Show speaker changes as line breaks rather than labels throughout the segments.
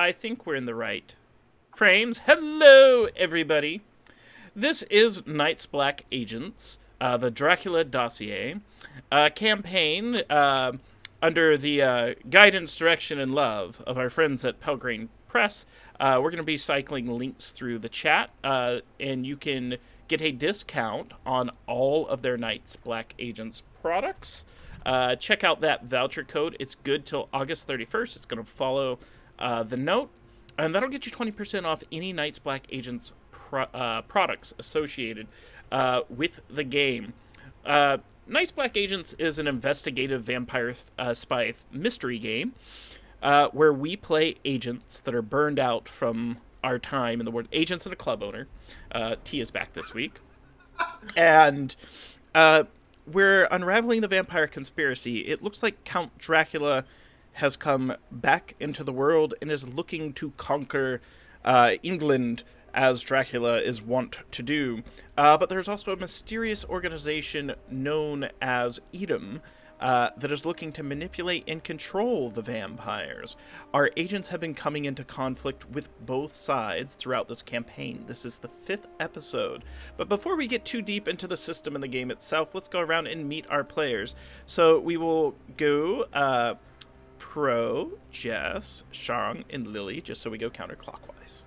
I think we're in the right frames. Hello, everybody. This is Night's Black Agents, the Dracula Dossier, campaign under the guidance, direction, and love of our friends at Pelgrane Press. We're going to be cycling links through the chat, and you can get a discount on all of their Night's Black Agents products. Check out that voucher code. It's good till August 31st. It's going to follow the note, and that'll get you 20% off any Night's Black Agents products associated with the game. Night's Black Agents is an investigative vampire spy mystery game where we play agents that are burned out from our time in the world. Agents and a club owner. T is back this week. And we're unraveling the vampire conspiracy. It looks like Count Dracula has come back into the world and is looking to conquer England, as Dracula is wont to do. But there's also a mysterious organization known as Edom that is looking to manipulate and control the vampires. Our agents have been coming into conflict with both sides throughout this campaign. This is the 5th episode. But before we get too deep into the system and the game itself, let's go around and meet our players. So we will go Pro, Jess, Sharong, and Lily, just so we go counterclockwise.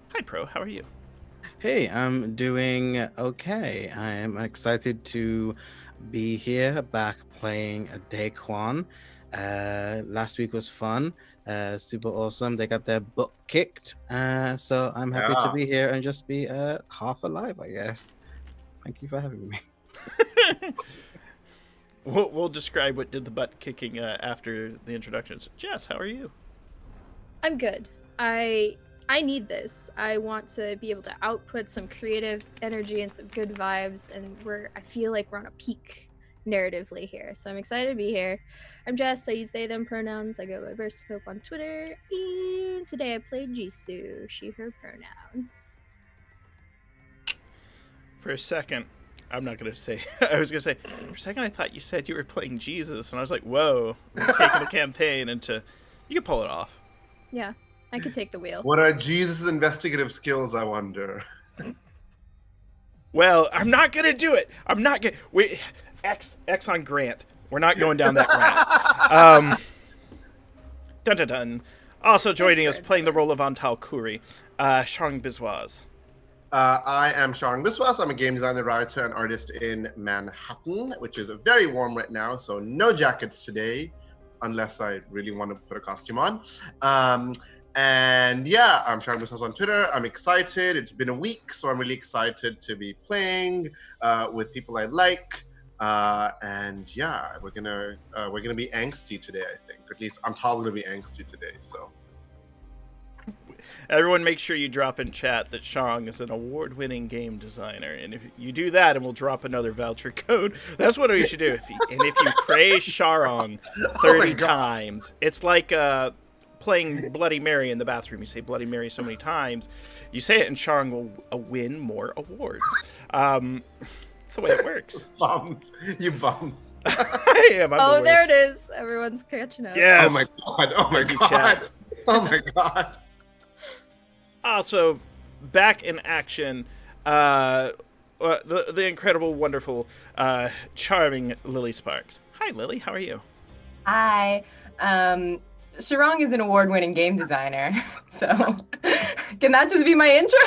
Hi, Pro. How are you?
Hey, I'm doing okay. I am excited to be here, back playing Day Kwan. Last week was fun, super awesome. They got their butt kicked, so I'm happy to be here and just be half alive, I guess. Thank you for having me.
We'll describe what did the butt kicking after the introductions. Jess, how are you?
I'm good. I need this. I want to be able to output some creative energy and some good vibes, and I feel like we're on a peak narratively here. So I'm excited to be here. I'm Jess. I use they, them pronouns. I go by Versacope on Twitter, and today I played Jisoo, she, her pronouns.
For a second, I'm not going to say, I was going to say, for a second I thought you said you were playing Jesus, and I was like, whoa, we're taking the campaign into, you can pull it off.
Yeah. I could take the wheel.
What are Jesus' investigative skills, I wonder?
Well, I'm not going to do it. I'm not going to... X on Grant. We're not going down that route. Dun dun dun. Also joining us, playing the role of Antal Kuri, Sharong Biswas.
I am Sharong Biswas. I'm a game designer, writer, and artist in Manhattan, which is very warm right now, so no jackets today, unless I really want to put a costume on. And yeah, I'm Sharong Biswas on Twitter. I'm excited. It's been a week, so I'm really excited to be playing with people I like. And yeah, we're gonna be angsty today, I think. Or at least I'm probably gonna be angsty today. So
everyone, make sure you drop in chat that Sharong is an award-winning game designer, and if you do that, and we'll drop another voucher code. That's what we should do. If you praise Sharong 30 times, it's like playing Bloody Mary in the bathroom. You say Bloody Mary so many times, you say it, and Sharong will win more awards. That's the way it works.
Bums. You bums.
I am.
Oh, there it is. Everyone's catching up.
Yes.
Oh my god. Oh my god. Oh my god.
Also, back in action, the incredible, wonderful, charming Lily Sparks. Hi, Lily. How are you?
Hi. Sharong is an award-winning game designer, so can that just be my intro?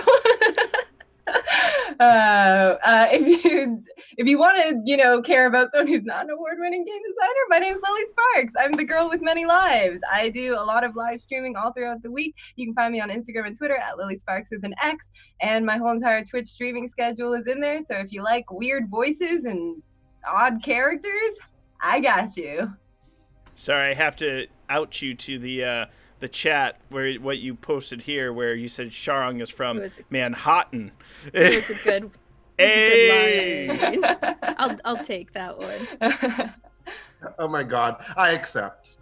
If you want to, care about someone who's not an award-winning game designer, my name's Lily Sparks. I'm the girl with many lives. I do a lot of live streaming all throughout the week. You can find me on Instagram and Twitter at Lily Sparks with an X, and my whole entire Twitch streaming schedule is in there. So if you like weird voices and odd characters, I got you.
Sorry, I have to out you to the chat where what you posted here, where you said Sharong is from Manhattan.
It was a good, good line. I'll take that one.
Oh my god, I accept.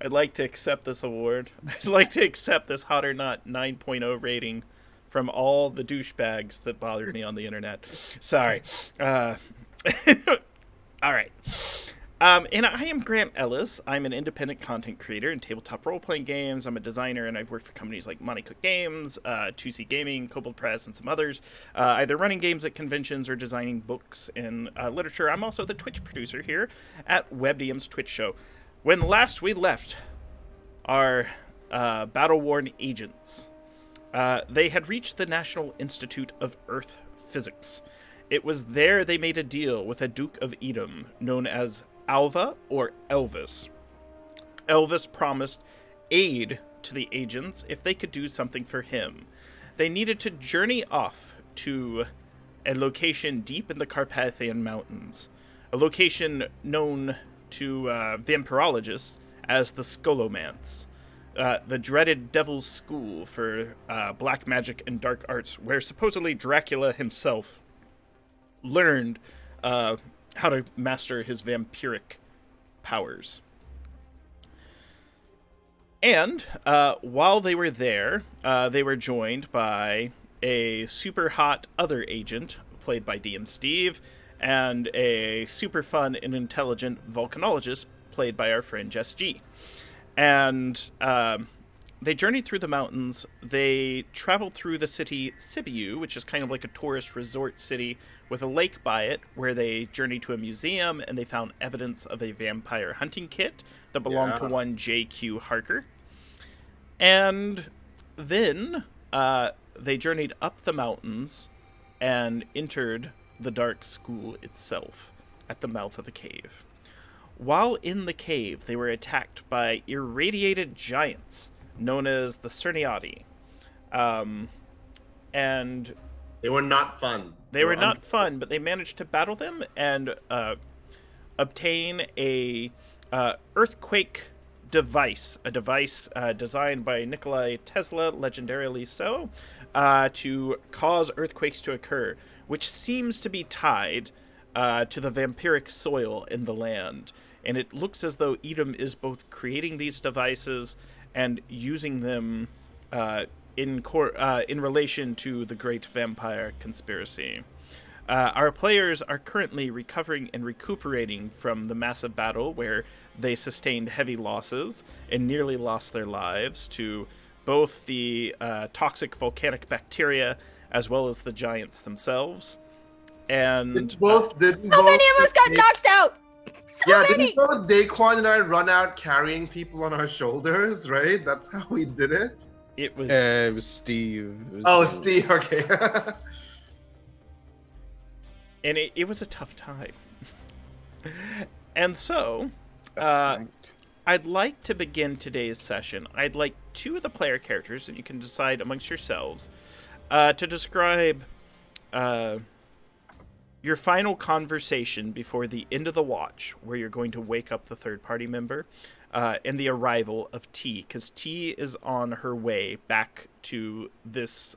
I'd like to accept this award. I'd like to accept this Hot or Not 9.0 rating from all the douchebags that bothered me on the internet. Sorry. All right. And I am Grant Ellis. I'm an independent content creator in tabletop role-playing games. I'm a designer, and I've worked for companies like Monty Cook Games, 2C Gaming, Kobold Press, and some others, either running games at conventions or designing books and literature. I'm also the Twitch producer here at WebDM's Twitch show. When last we left our battle-worn agents, they had reached the National Institute of Earth Physics. It was there they made a deal with a Duke of Edom known as Alva or Elvis. Elvis promised aid to the agents if they could do something for him. They needed to journey off to a location deep in the Carpathian Mountains, a location known to vampirologists as the Scholomance, the dreaded Devil's School for black magic and dark arts, where supposedly Dracula himself learned how to master his vampiric powers. And while they were there, they were joined by a super hot other agent, played by DM Steve, and a super fun and intelligent volcanologist, played by our friend Jess G. And they journeyed through the mountains. They traveled through the city Sibiu, which is kind of like a tourist resort city with a lake by it, where they journeyed to a museum and they found evidence of a vampire hunting kit that belonged to one J.Q. Harker. And then they journeyed up the mountains and entered the dark school itself at the mouth of a cave. While in the cave, they were attacked by irradiated giants known as the Cerniati. And
They were not fun.
they were not fun, but they managed to battle them and obtain a earthquake device, a device designed by Nikola Tesla, legendarily so, to cause earthquakes to occur, which seems to be tied to the vampiric soil in the land. And it looks as though Edom is both creating these devices and using them in relation to the Great Vampire Conspiracy. Our players are currently recovering and recuperating from the massive battle where they sustained heavy losses and nearly lost their lives to both the toxic volcanic bacteria as well as the giants themselves. And
How many of us got knocked out?
Didn't both Daquan and I run out carrying people on our shoulders, right? That's how we did it?
it was
It was Steve.
Steve, okay.
and it was a tough time. And so I'd like to begin today's session. I'd like two of the player characters, and you can decide amongst yourselves, to describe your final conversation before the end of the watch, where you're going to wake up the third-party member, and the arrival of T, because T is on her way back to this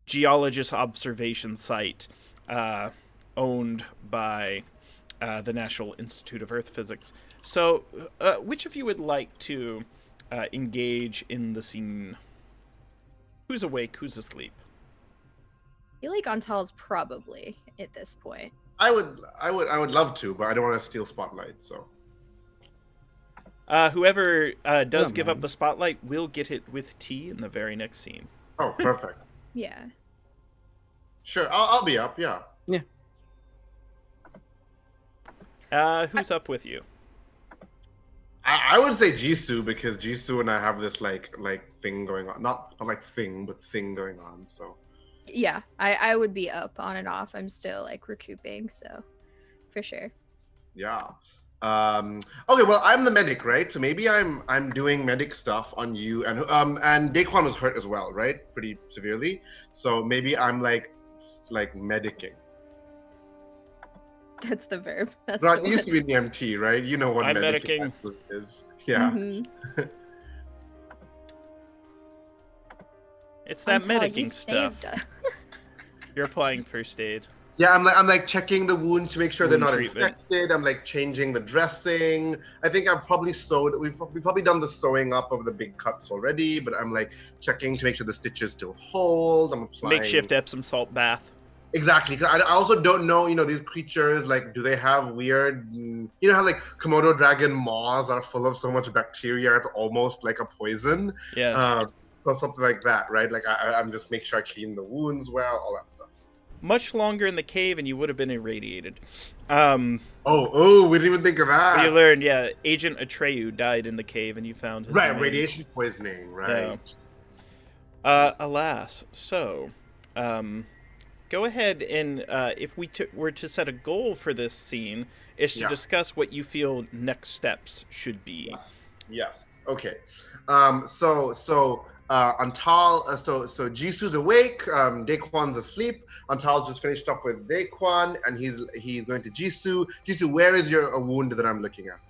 geologist observation site owned by the National Institute of Earth Physics. So, which of you would like to engage in the scene? Who's awake? Who's asleep?
I feel like Antal's probably at this point.
I would love to, but I don't want to steal spotlight, so.
Whoever does
Don't
give up
mind.
the spotlight will get it with T in the very next scene.
Oh, perfect.
Yeah.
Sure, I'll be up, yeah.
Who's up with you?
I would say Jisoo, because Jisoo and I have this like thing going on. Not like thing, but thing going on, so.
Yeah, I would be up on and off. I'm still like recouping, so for sure.
Yeah. Okay, well, I'm the medic, right? So maybe I'm doing medic stuff on you, and Daquan was hurt as well, right? Pretty severely. So maybe I'm like medicing.
That's the verb. That's
No,
the
it used to
one.
be an EMT, right? You know what
I'm
medicing
medicing.
actually is. Yeah.
Mhm.
It's that
Antal, you
medicing stuff.
saved us.
You're applying first aid.
Yeah, I'm like checking the wounds to make sure they're
Wound
not
treatment.
infected. I'm like changing the dressing. I think I've probably sewed. We've probably done the sewing up of the big cuts already, but I'm like checking to make sure the stitches still hold. I'm applying
Makeshift Epsom salt bath.
Exactly. 'Cause I also don't know, these creatures, like, do they have weird, how like Komodo dragon maws are full of so much bacteria, it's almost like a poison.
Yes.
So something like that, right? Like I'm just make sure I clean the wounds well, all that stuff.
Much longer in the cave and you would have been irradiated.
Oh, we didn't even think of that.
You learned, yeah, Agent Atreyu died in the cave and you found his remains.
Radiation poisoning, right.
Yeah. Alas. So, go ahead and if we were to set a goal for this scene, is to discuss what you feel next steps should be.
Yes. Okay. So Antal, so Jisu's awake. Daquan's asleep. Antal just finished off with Daquan, and he's going to Jisu. Jisu, where is your wound that I'm looking at?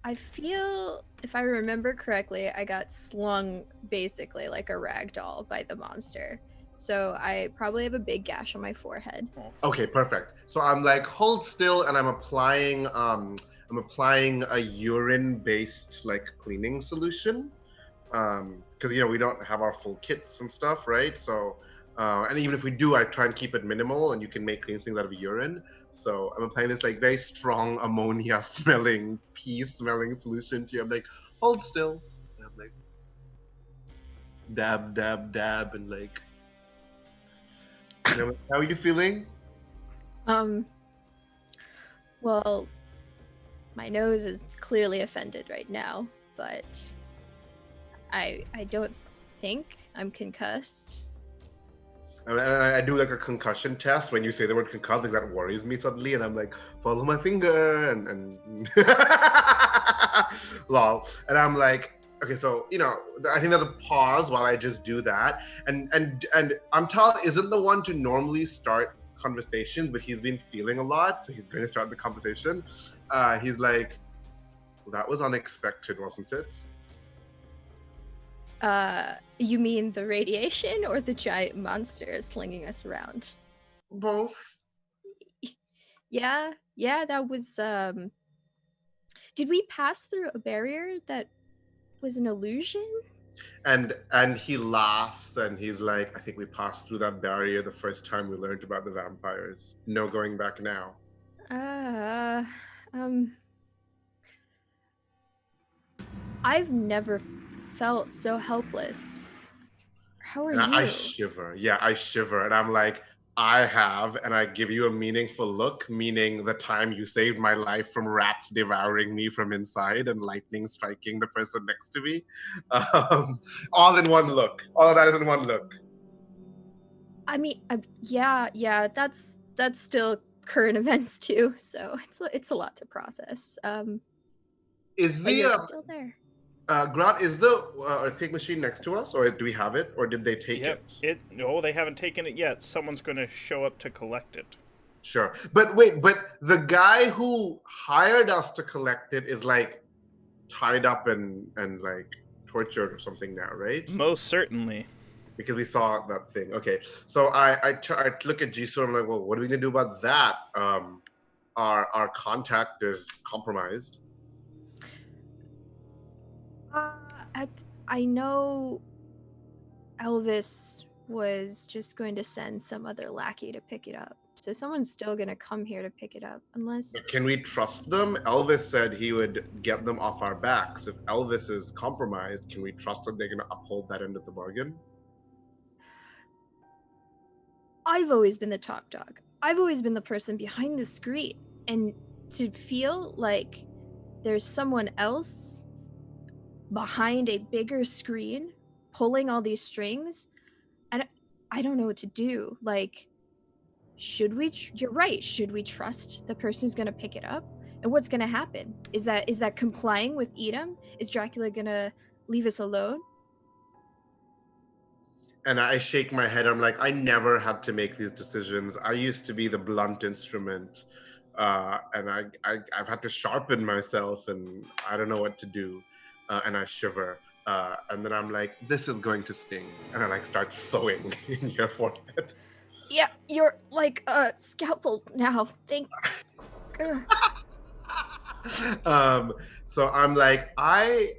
I feel, if I remember correctly, I got slung basically like a rag doll by the monster. So I probably have a big gash on my forehead.
Okay, perfect. So I'm like, hold still, and I'm applying a urine-based like cleaning solution. Because we don't have our full kits and stuff, right? So, and even if we do, I try and keep it minimal, and you can make clean things out of urine. So I'm applying this like very strong ammonia-smelling, pee-smelling solution to you. I'm like, hold still, and I'm like, dab, dab, dab, and like, how are you feeling?
Well, my nose is clearly offended right now, but I don't think I'm concussed.
And I do like a concussion test when you say the word concussed, because that worries me suddenly, and I'm like, follow my finger, and lol. And I'm like, okay, so I think there's a pause while I just do that, and Antal isn't the one to normally start conversations, but he's been feeling a lot, so he's going to start the conversation. He's like, well, that was unexpected, wasn't it?
You mean the radiation or the giant monster slinging us around?
Both.
Yeah, that was, did we pass through a barrier that was an illusion?
And he laughs, and he's like, I think we passed through that barrier the first time we learned about the vampires. No going back now.
I've never felt so helpless. How are you?
I shiver. Yeah, I shiver. And I'm like, I have, and I give you a meaningful look, meaning the time you saved my life from rats devouring me from inside and lightning striking the person next to me. All in one look. All of that is in one look.
I mean, yeah, that's still current events too, so it's a lot to process.
Is the
you're still there?
Grant, is the earthquake machine next to us, or do we have it, or did they take it?
No, they haven't taken it yet. Someone's going to show up to collect it.
Sure, but wait, the guy who hired us to collect it is like tied up and like tortured or something now, right?
Most certainly.
Because we saw that thing. Okay, so I look at Jisoo and I'm like, well, what are we gonna do about that? Our contact is compromised.
I know Elvis was just going to send some other lackey to pick it up. So someone's still going to come here to pick it up, unless...
But can we trust them? Elvis said he would get them off our backs. If Elvis is compromised, can we trust that they're going to uphold that end of the bargain?
I've always been the top dog. I've always been the person behind the screen. And to feel like there's someone else behind a bigger screen pulling all these strings, and I don't know what to do. Like, should we you're right, should we trust the person who's going to pick it up? And what's going to happen? Is that complying with Edom? Is Dracula going to leave us alone?
And I shake my head. I'm like, I never had to make these decisions. I used to be the blunt instrument, and I've had to sharpen myself, and I don't know what to do. And I shiver, and then I'm like, this is going to sting, and I like start sewing in your forehead.
Yeah, you're like a scalpel now. Thanks.
So I'm like, I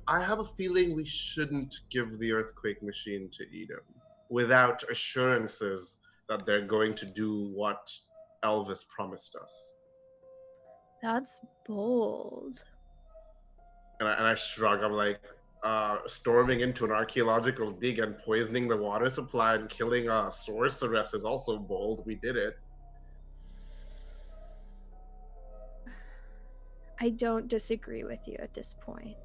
have a feeling we shouldn't give the earthquake machine to Edom. without assurances that they're going to do what Elvis promised us.
That's bold.
And I shrug. I'm like, storming into an archaeological dig and poisoning the water supply and killing a sorceress is also bold. We did it.
I don't disagree with you at this point.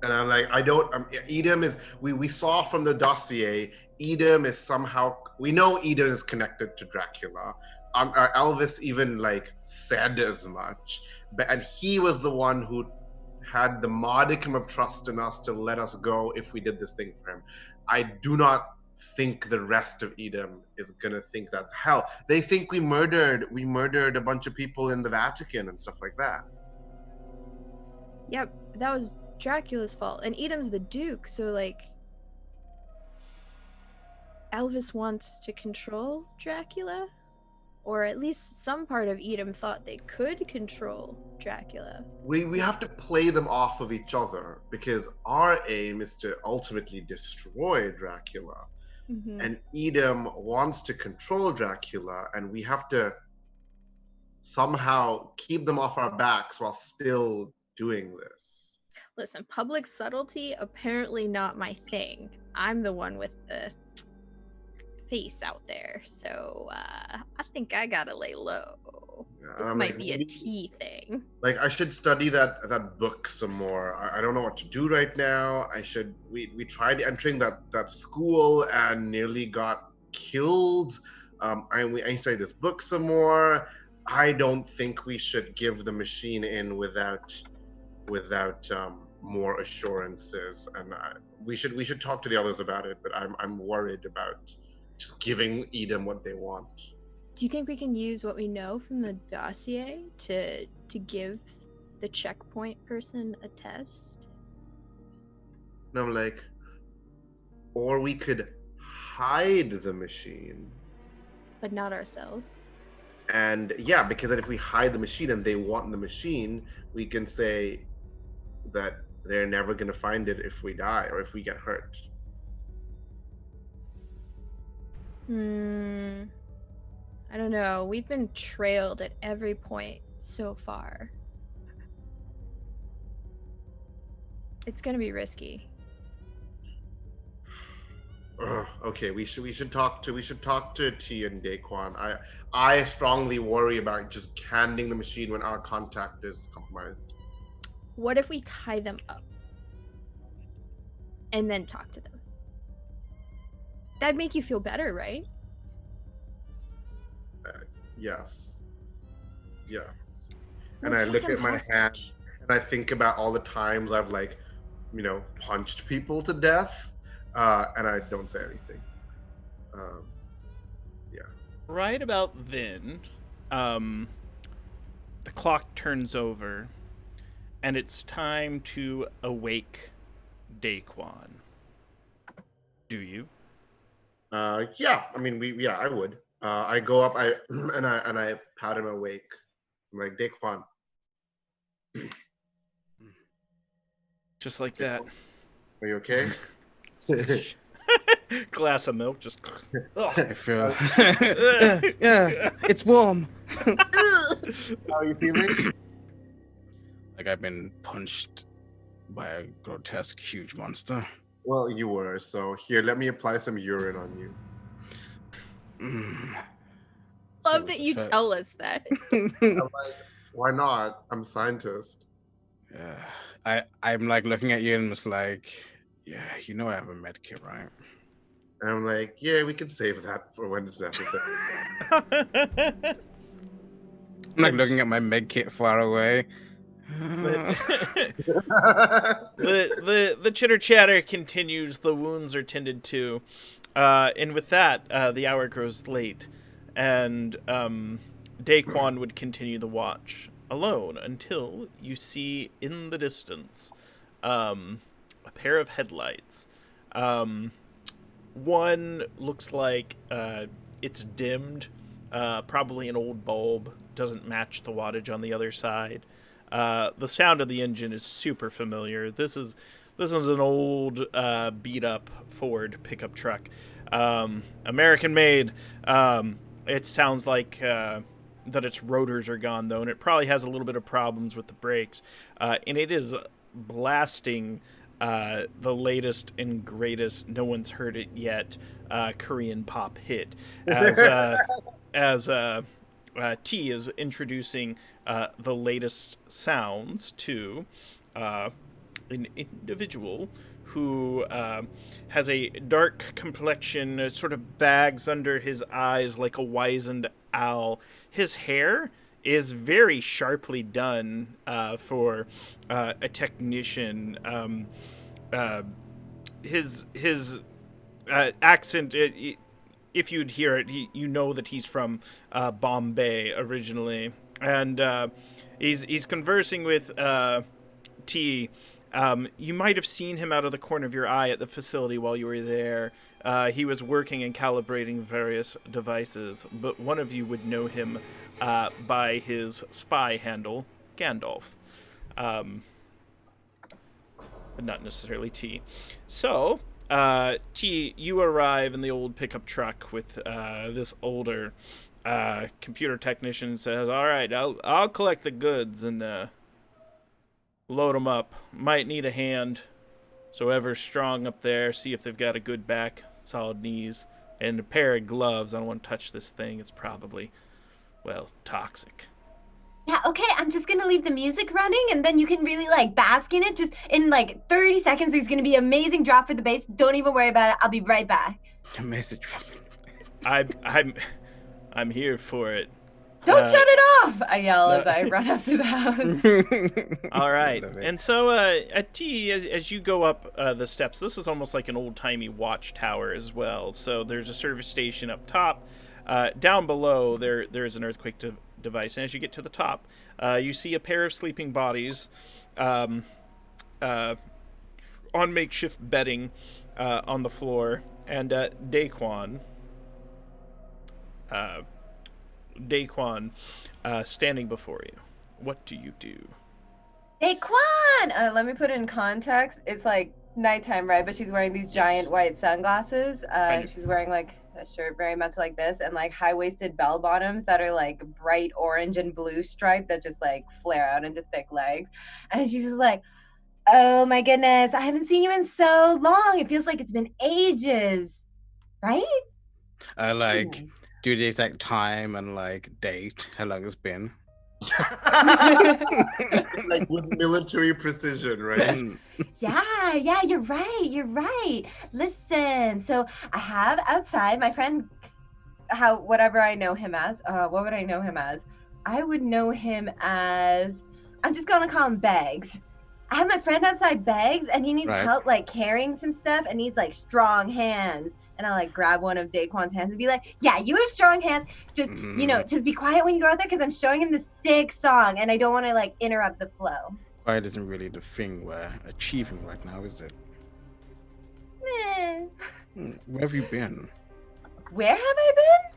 And I'm like, I don't. Edom is. We saw from the dossier. Edom is somehow. We know Edom is connected to Dracula. Elvis even like said as much, and he was the one who had the modicum of trust in us to let us go if we did this thing for him. I do not think the rest of Edom is gonna think that. Hell, they think we murdered a bunch of people in the Vatican and stuff like that.
Yep, that was Dracula's fault. And Edom's the Duke, so like Elvis wants to control Dracula? Or at least some part of Edom thought they could control Dracula.
We have to play them off of each other because our aim is to ultimately destroy Dracula.
Mm-hmm.
And Edom wants to control Dracula, and we have to somehow keep them off our backs while still doing this.
Listen, public subtlety, apparently not my thing. I'm the one with the face out there, so I think I gotta lay low. This might be a tea thing.
Like, I should study that book some more. I don't know what to do right now. We tried entering that school and nearly got killed. I studied this book some more. I don't think we should give the machine in without more assurances, and we should talk to the others about it. But I'm worried about just giving Edom what they want.
Do you think we can use what we know from the dossier to give the checkpoint person a test?
And I'm like, or we could hide the machine.
But not ourselves.
And yeah, because then if we hide the machine and they want the machine, we can say that they're never going to find it if we die or if we get hurt.
I don't know. We've been trailed at every point so far. It's gonna be risky.
Okay, we should talk to T and Daquan. I strongly worry about just handing the machine when our contact is compromised.
What if we tie them up and then talk to them? That'd make you feel better, right?
Yes. Yes.
We'll
And I
take
look
them
at my
hostage.
hand and I think about all the times I've punched people to death, and I don't say anything. Yeah.
Right about then, the clock turns over, and it's time to awake Daquan. Do you?
Yeah. I mean, I would. I go up, and I pat him awake. I'm like, Daquan.
Just like that.
Are you okay?
Glass of milk, just.
I feel. Yeah, it's warm.
How are you feeling?
Like I've been punched by a grotesque, huge monster.
Well, you were. So here, let me apply some urine on you.
Love that you tell us that.
I'm like, why not? I'm a scientist.
Yeah, I'm like looking at you and just like, yeah, you know I have a med kit, right?
And I'm like, yeah, we can save that for when it's necessary.
I'm like looking at my med kit far away.
The chitter chatter continues. The wounds are tended to, and with that, the hour grows late, and Daquan would continue the watch alone until you see in the distance a pair of headlights. One looks like it's dimmed, probably an old bulb, doesn't match the wattage on the other side. The sound of the engine is super familiar. This is an old beat up Ford pickup truck. American made. It sounds like that its rotors are gone, though, and it probably has a little bit of problems with the brakes. And it is blasting the latest and greatest, no one's heard it yet, Korean pop hit. As T is introducing the latest sounds to an individual who has a dark complexion, sort of bags under his eyes like a wizened owl. His hair is very sharply done for a technician. His accent, if you'd hear it, you know that he's from Bombay originally, and he's conversing with T. You might have seen him out of the corner of your eye at the facility while you were there. He was working and calibrating various devices, but one of you would know him by his spy handle, Gandalf. But not necessarily T. So, T, you arrive in the old pickup truck with this older computer technician, says, "All right, I'll collect the goods and load them up. Might need a hand. So whoever's strong up there, see if they've got a good back, solid knees, and a pair of gloves. I don't want to touch this thing. It's probably, well, toxic."
Yeah, okay, I'm just gonna leave the music running and then you can really like bask in it. Just in like 30 seconds, there's gonna be an amazing drop for the bass. Don't even worry about it. I'll be right back.
Message.
I'm here for it.
Don't shut it off! I yell as I run up to the house.
All right. And so at T, as you go up the steps, this is almost like an old-timey watchtower as well. So there's a service station up top. Down below, there is an earthquake device. And as you get to the top, you see a pair of sleeping bodies on makeshift bedding on the floor. And Daquan standing before you. What do you do?
Hey, Quan! Let me put it in context. It's like nighttime, right? But she's wearing these giant white sunglasses. She's wearing like a shirt very much like this and like high-waisted bell bottoms that are like bright orange and blue striped that just like flare out into thick legs. And she's just like, "Oh my goodness, I haven't seen you in so long. It feels like it's been ages." Right?
I like do the exact time and like date how long it's been.
Like with military precision, right?
Yeah, you're right. Listen, so I have outside my friend, whatever I know him as. What would I know him as? I would know him as, I'm just gonna call him Bags. I have my friend outside Bags, and he needs help like carrying some stuff and needs like strong hands. And I'll like grab one of Daquan's hands and be like, "Yeah, you have strong hands. Just just be quiet when you go out there because I'm showing him the sick song and I don't want to like interrupt the flow."
Quiet isn't really the thing we're achieving right now, is it? Where have you been?
Where have I been?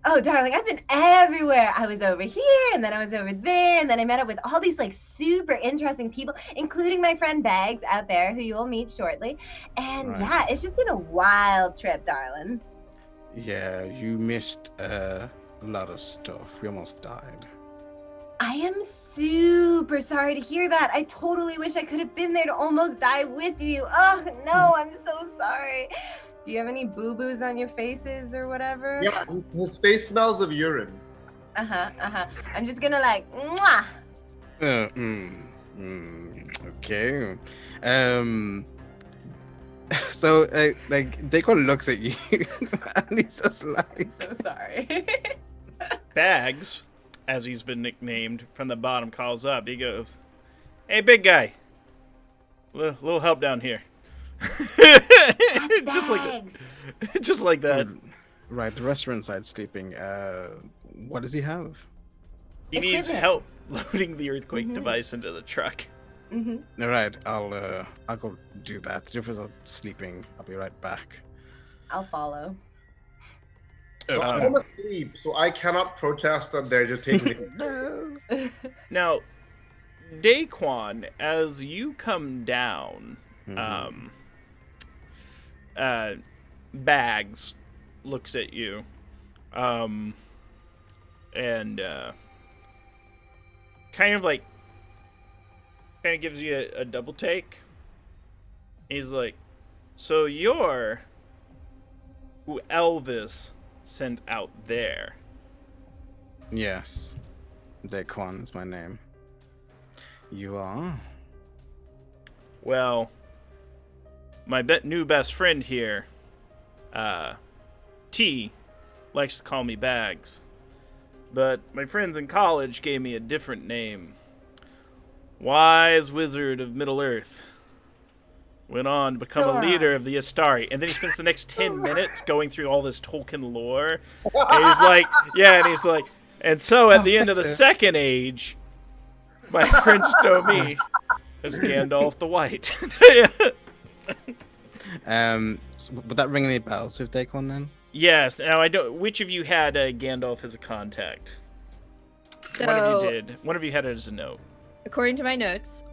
Oh, darling, I've been everywhere. I was over here, and then I was over there, and then I met up with all these like super interesting people, including my friend Bags out there, who you will meet shortly. And yeah, it's just been a wild trip, darling.
Yeah, you missed a lot of stuff. We almost died.
I am super sorry to hear that. I totally wish I could have been there to almost die with you. Oh, no, I'm so sorry. Do you have any boo-boos on your faces or whatever?
Yeah, his face smells of urine.
I'm just gonna like, mwah.
Okay. So, like, Daquan looks at you, and he's just like...
I'm so sorry.
Bags, as he's been nicknamed, from the bottom calls up. He goes, "Hey, big guy. Little help down here." just like that.
Right, the restaurant side sleeping. What does he have?
He needs help loading the earthquake device into the truck.
All right, I'll go do that. The others are sleeping. I'll be right back.
I'll follow.
So I'm asleep, so I cannot protest that they're just taking it.
Now, Daquan, as you come down, Bags looks at you, and kind of gives you a double take. He's like, so you're who Elvis sent out there?
Yes. Daquan is my name. You are?
Well, my new best friend here, T, likes to call me Bags. But my friends in college gave me a different name. Wise Wizard of Middle-earth. Went on to become a leader of the Astari. And then he spends the next 10 minutes going through all this Tolkien lore. And he's like, and so at the end of the Second Age, my friends know me as Gandalf the White.
Would that ring any bells with Daquan then?
Yes. Now, I don't. Which of you had Gandalf as a contact?
So,
one of you did. One of you had it as a note.
According to my notes,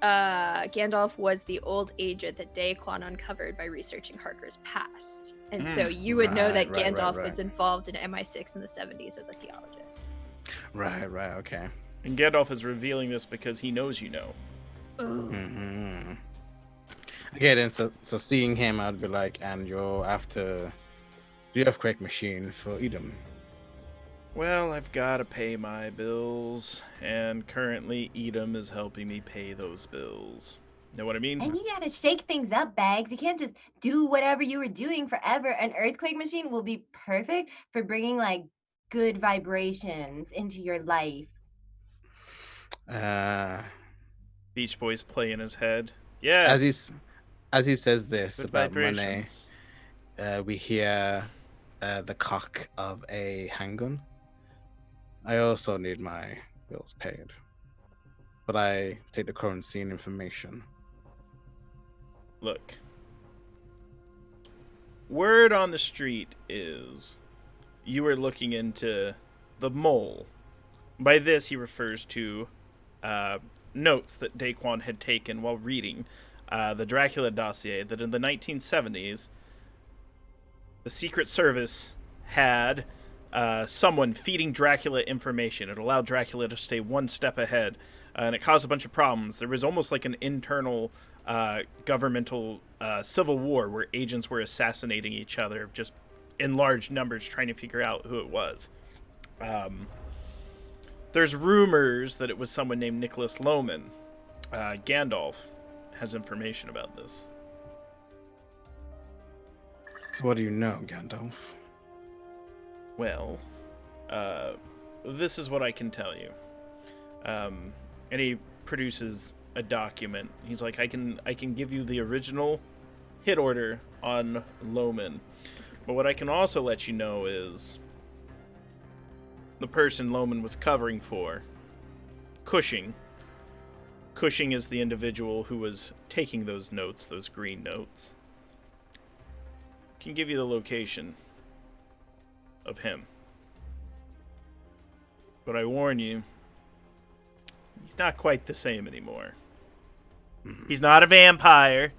Gandalf was the old agent that Daquan uncovered by researching Harker's past. And so you would know that Gandalf was involved in MI6 in the 70s as a theologist.
Right, okay.
And Gandalf is revealing this because he knows you know.
Mm-hmm. Okay, then, so seeing him, I'd be like, and you're after the earthquake machine for Edom.
Well, I've got to pay my bills, and currently Edom is helping me pay those bills. Know what I mean?
And you gotta shake things up, Bags. You can't just do whatever you were doing forever. An earthquake machine will be perfect for bringing good vibrations into your life.
Beach Boys play in his head. Yes.
As he says this
Good
about money,
vibrations.
we hear the cock of a handgun. I also need my bills paid, but I take the current scene information.
Look. Word on the street is you were looking into the mole. By this, he refers to notes that Daquan had taken while reading the Dracula Dossier, that in the 1970s, the Secret Service had someone feeding Dracula information. It allowed Dracula to stay one step ahead, and it caused a bunch of problems. There was almost like an internal governmental civil war where agents were assassinating each other just in large numbers trying to figure out who it was. There's rumors that it was someone named Nicholas Lohman. Gandalf has information about this.
So what do you know, Gandalf?
Well, this is what I can tell you. And he produces a document. He's like, I can give you the original hit order on Lohman. But what I can also let you know is the person Lohman was covering for, Cushing. Cushing is the individual who was taking those notes, those green notes. Can give you the location of him. But I warn you, he's not quite the same anymore. He's not a vampire.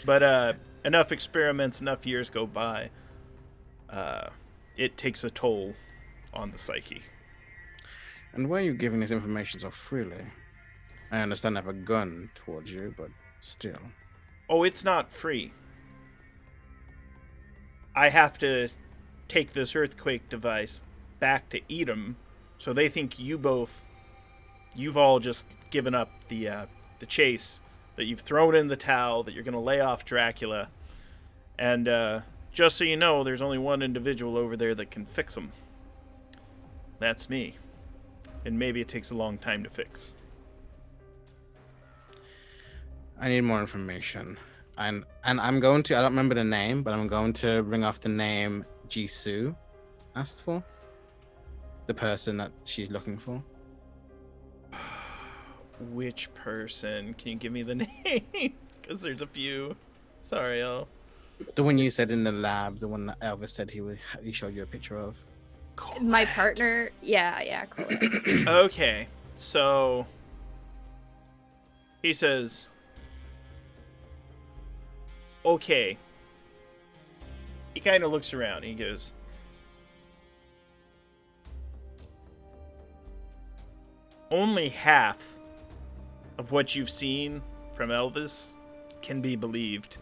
But enough experiments, enough years go by. It takes a toll on the psyche.
And why are you giving this information so freely? I understand I have a gun towards you, but still.
Oh, it's not free. I have to take this earthquake device back to Edom, so they think you've all just given up the chase, that you've thrown in the towel, that you're going to lay off Dracula. And just so you know, there's only one individual over there that can fix them. That's me. And maybe it takes a long time to fix.
I need more information. And I'm going to, I don't remember the name, but I'm going to ring off the name Jisoo asked for. The person that she's looking for.
Which person? Can you give me the name? Because there's a few. Sorry, Al.
The one you said in the lab, the one that Elvis said he showed you a picture of.
My partner, yeah, cool.
Okay, so He says, okay. He kind of looks around. He goes, only half of what you've seen from Elvis can be believed.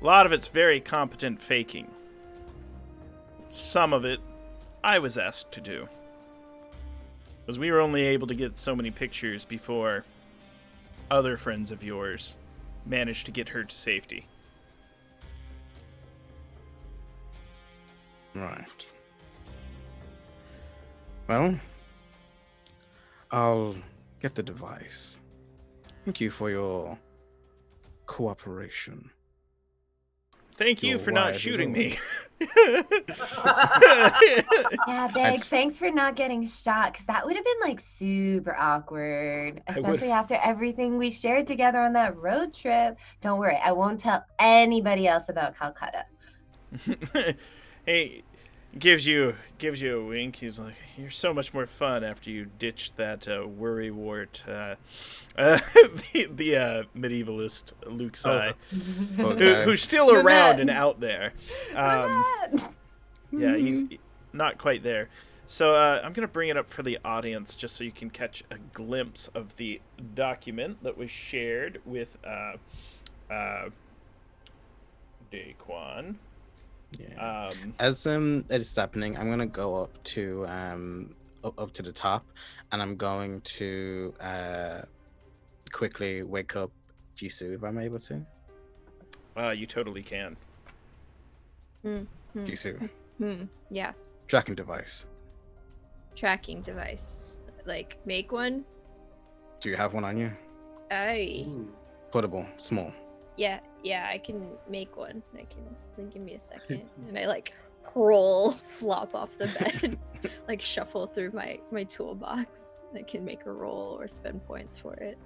A lot of it's very competent faking. Some of it I was asked to do. Because we were only able to get so many pictures before other friends of yours managed to get her to safety.
Right. Well, I'll get the device. Thank you for your cooperation.
Thank you
Your
for not
wife is
shooting me.
Yeah,
I'd
Big,
s-
thanks for not getting shot, because that would have been like super awkward,
I would-
especially after everything we shared together on that road trip. Don't worry, I won't tell anybody else about Calcutta.
Hey, gives you a wink. He's like, "You're so much more fun after you ditched that worrywart, the medievalist Luke Sai,
Okay.
who's still
The
around
man.
and out there." Yeah, he's not quite there. So I'm gonna bring it up for the audience just so you can catch a glimpse of the document that was shared with Daquan.
Yeah. As it's happening, I'm gonna go up to the top, and I'm going to quickly wake up Jisoo if I'm able to.
You totally can.
Jisoo,
Yeah.
tracking device.
Tracking device. Like, make one?
Do you have one on you? Portable, small.
Yeah, I can make one. Then give me a second. And I like flop off the bed, like shuffle through my toolbox. I can make a roll or spend points for it.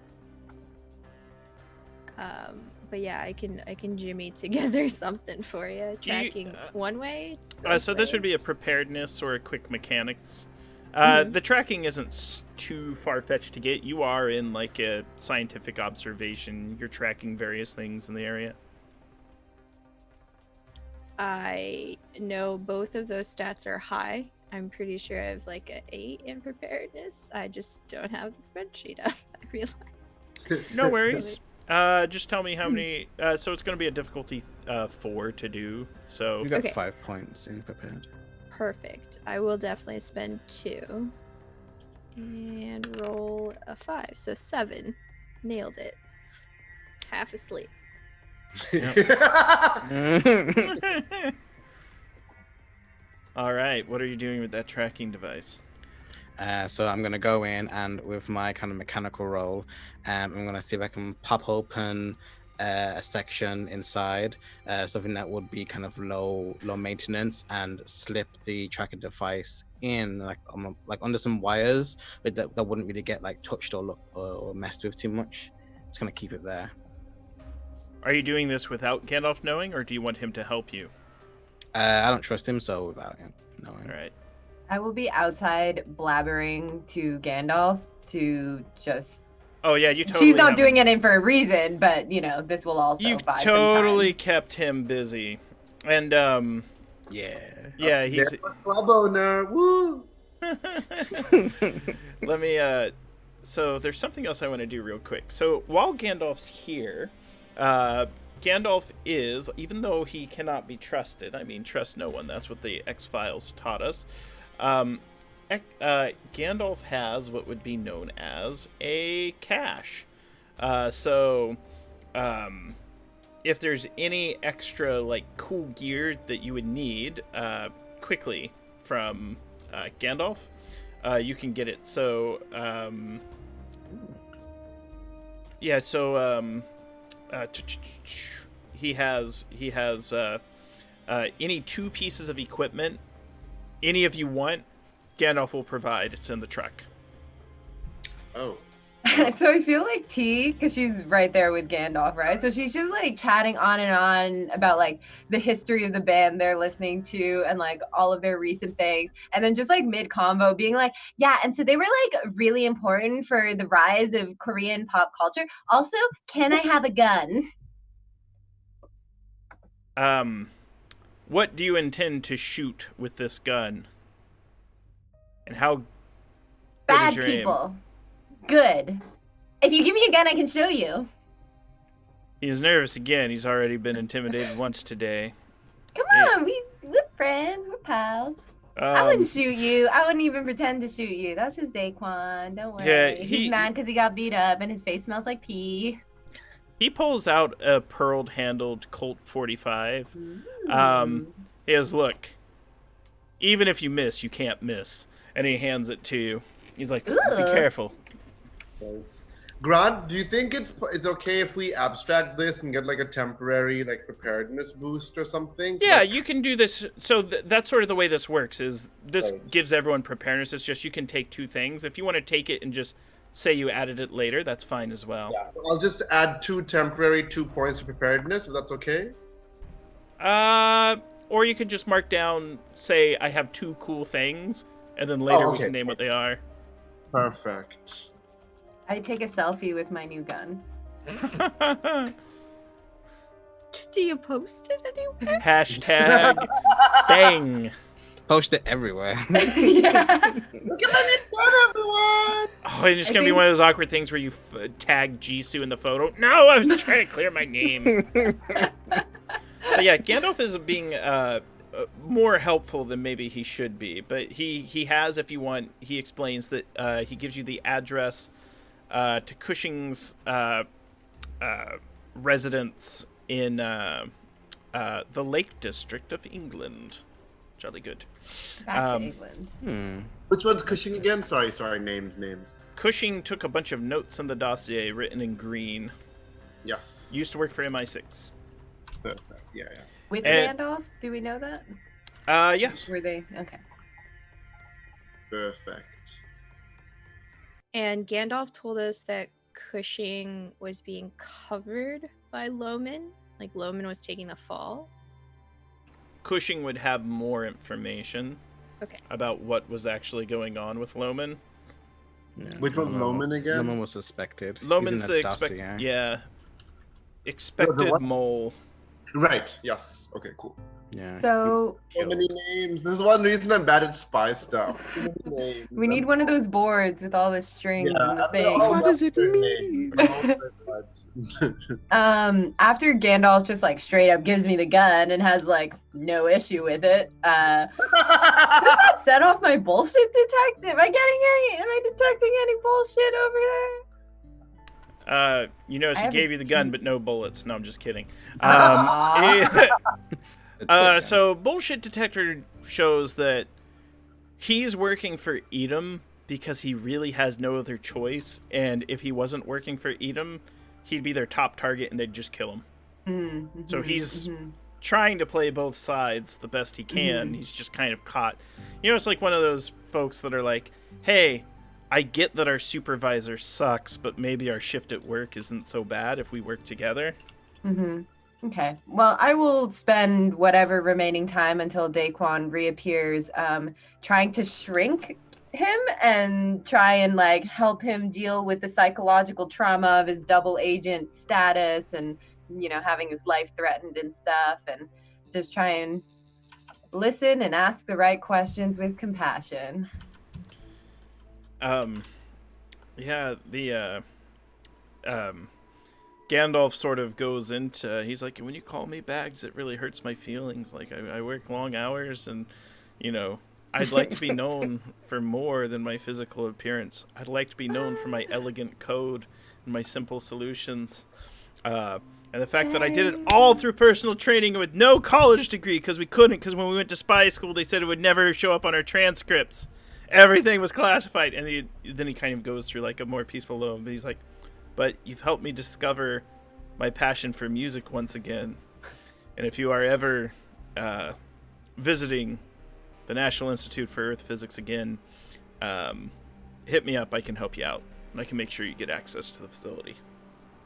But yeah, I can jimmy together something for you. Tracking one way.
So this would be a preparedness or a quick mechanics. The tracking isn't too far-fetched to get. You are in like a scientific observation. You're tracking various things in the area.
I know both of those stats are high. I'm pretty sure I have like an 8 in preparedness. I just don't have the spreadsheet up. I realized.
No worries. Just tell me how many. So it's going to be a difficulty 4 to do. So
You got
Okay.
5 points in prepared.
Perfect. I will definitely spend 2 and roll a 5. So 7. Nailed it. Half asleep.
All right. What are you doing with that tracking device?
So I'm gonna go in and with my kind of mechanical roll, I'm gonna see if I can pop open a section inside, something that would be kind of low maintenance, and slip the tracking device in like under some wires, but that wouldn't really get like touched or messed with too much. Just gonna keep it there.
Are you doing this without Gandalf knowing, or do you want him to help you?
I don't trust him, so without him knowing.
All right.
I will be outside blabbering to Gandalf to just.
Oh yeah, you totally.
She's not doing it for a reason, but this will also
You've
buy
totally
some time.
kept him busy, and
Yeah.
he's.
Club owner. Woo!
Let me. So there's something else I want to do real quick. So while Gandalf's here, Gandalf is, even though he cannot be trusted. I mean, trust no one. That's what the X-Files taught us. Gandalf has what would be known as a cache. So if there's any extra like cool gear that you would need quickly from Gandalf, you can get it. So yeah, so he has any 2 pieces of equipment any of you want, Gandalf will provide. It's in the truck.
Oh.
So I feel like T, because she's right there with Gandalf, right? So she's just like chatting on and on about like the history of the band they're listening to and like all of their recent things. And then just like mid combo being like, yeah, and so they were like really important for the rise of Korean pop culture. Also, can I have a gun?
What do you intend to shoot with this gun? And how good
Bad
is your aim?
people. Good. If you give me a gun, I can show you.
He's nervous again. He's already been intimidated once today.
Come on, we're friends, we're pals. I
Um,
wouldn't shoot you. I wouldn't even pretend to shoot you. That's just Daquan. Don't worry.
Yeah,
He's mad because he got beat up and his face smells like pee.
he pulls out a pearl-handled Colt 45. He goes, look, even if you miss, you can't miss. And he hands it to you. He's like, be
Ooh.
careful.
Grant, do you think it's okay if we abstract this and get like a temporary like preparedness boost or something?
Yeah,
Like,
you can do this. So that's sort of the way this works. Is this
Right.
gives everyone preparedness? It's just you can take two things. If you want to take it and just say you added it later, that's fine as well.
yeah, I'll just add 2 temporary 2 points to preparedness, if that's okay.
Or you can just mark down, say I have 2 cool things, and then later we
okay.
can name what they are.
Perfect.
I take a selfie with my new gun.
Do you post it anywhere?
Hashtag bang.
Post it everywhere.
Yeah.
Look at my new gun, everyone!
Oh, it's just
I
gonna be
think-
one of those awkward things where you tag Jisoo in the photo. No, I was trying to clear my name. But yeah, Gandalf is being more helpful than maybe he should be. But he has, if you want, he explains that he gives you the address to Cushing's residence in the Lake District of England. Jolly good.
Back to England.
Which one's Cushing again? Sorry, names.
Cushing took a bunch of notes in the dossier written in green.
Yes.
Used to work for MI6.
Perfect. Yeah.
With
And-
Gandalf? Do we know that?
Yes.
Were they? Okay.
Perfect.
And Gandalf told us that Cushing was being covered by Loman. Like Loman was taking the fall.
Cushing would have more information
Okay.
about what was actually going on with Loman.
Yeah,
Which one's Loman again?
Loman was suspected.
Loman's
He's in
the
a dossier.
expected
what?
mole.
Right. Yes. Okay. Cool.
Yeah.
So
So many names. This is one reason I'm bad at spy stuff. Too many names.
we need one of those boards with all the strings and the
and they're
things.
all
What does it
their
mean?
names. They're all their names.
After Gandalf just like straight up gives me the gun and has like no issue with it, does that set off my bullshit detector? Am I detecting any bullshit over there?
You notice
I
he
have
gave
a
you the gun,
two-
but no bullets. No, I'm just kidding.
Aw.
So bullshit detector shows that he's working for Edom because he really has no other choice, and if he wasn't working for Edom, he'd be their top target and they'd just kill him.
Mm-hmm,
So he's trying to play both sides the best he can. He's just kind of caught. You know, it's like one of those folks that are like, hey, I get that our supervisor sucks, but maybe our shift at work isn't so bad if we work together.
Okay. Well, I will spend whatever remaining time until Daquan reappears trying to shrink him and try and like help him deal with the psychological trauma of his double agent status and, you know, having his life threatened and stuff, and just try and listen and ask the right questions with compassion.
Gandalf sort of goes into, he's like, when you call me bags, it really hurts my feelings. Like, I work long hours and, you know, I'd like to be known for more than my physical appearance. I'd like to be known for my elegant code and my simple solutions. And the fact that I did it all through personal training with no college degree, because we couldn't, because when we went to spy school, they said it would never show up on our transcripts. Everything was classified. And then he kind of goes through like a more peaceful low, but he's like, but you've helped me discover my passion for music once again. And if you are ever visiting the National Institute for Earth Physics again, hit me up. I can help you out. and I can make sure you get access to the facility.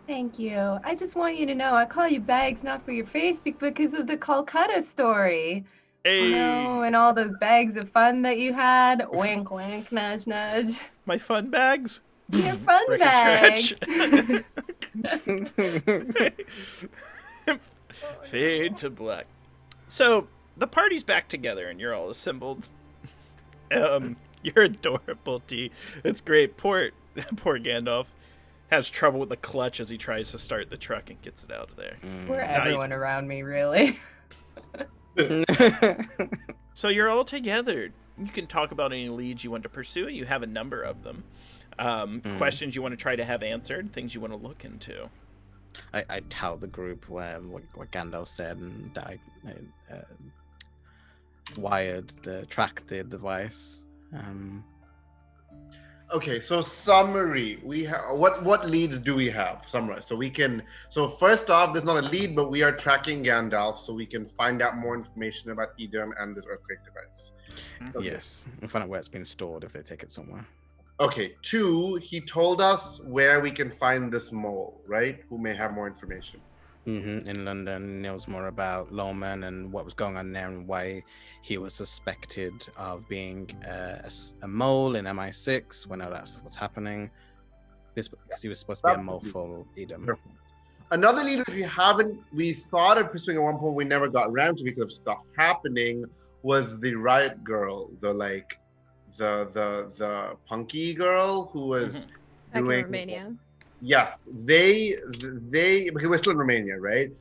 Thank you. I just want you to know I call you Bags not for your face, but because of the Kolkata story.
Hey,
And all those bags of fun that you had. Wink, wink, nudge, nudge.
my fun bags.
Your fun
Record
bags.
Fade to black. So the party's back together, and you're all assembled. You're adorable, T. It's great. Poor Gandalf has trouble with the clutch as he tries to start the truck and gets it out of there.
We're everyone around me, really.
So you're all together. You can talk about any leads you want to pursue. You have a number of them. Questions you want to try to have answered, things you want to look into.
I tell the group what Gandalf said, and I wired the device.
Okay, so summary. We have what leads do we have? Summarize. So we can. So first off, there's not a lead, but we are tracking Gandalf, so we can find out more information about Edom and this earthquake device. Okay.
Yes, and find out where it's been stored if they take it somewhere.
Okay. 2, he told us where we can find this mole, right? Who may have more information.
In London, knows more about Loman and what was going on there and why he was suspected of being a mole in MI6 when all that stuff was happening. Because he was supposed to be a mole for Edom.
Perfect. Another lead which we thought of pursuing at one point, we never got around to because of stuff happening, was the riot girl, the punky girl who was
Back
doing
in Romania.
Yes, they because we're still in Romania, right?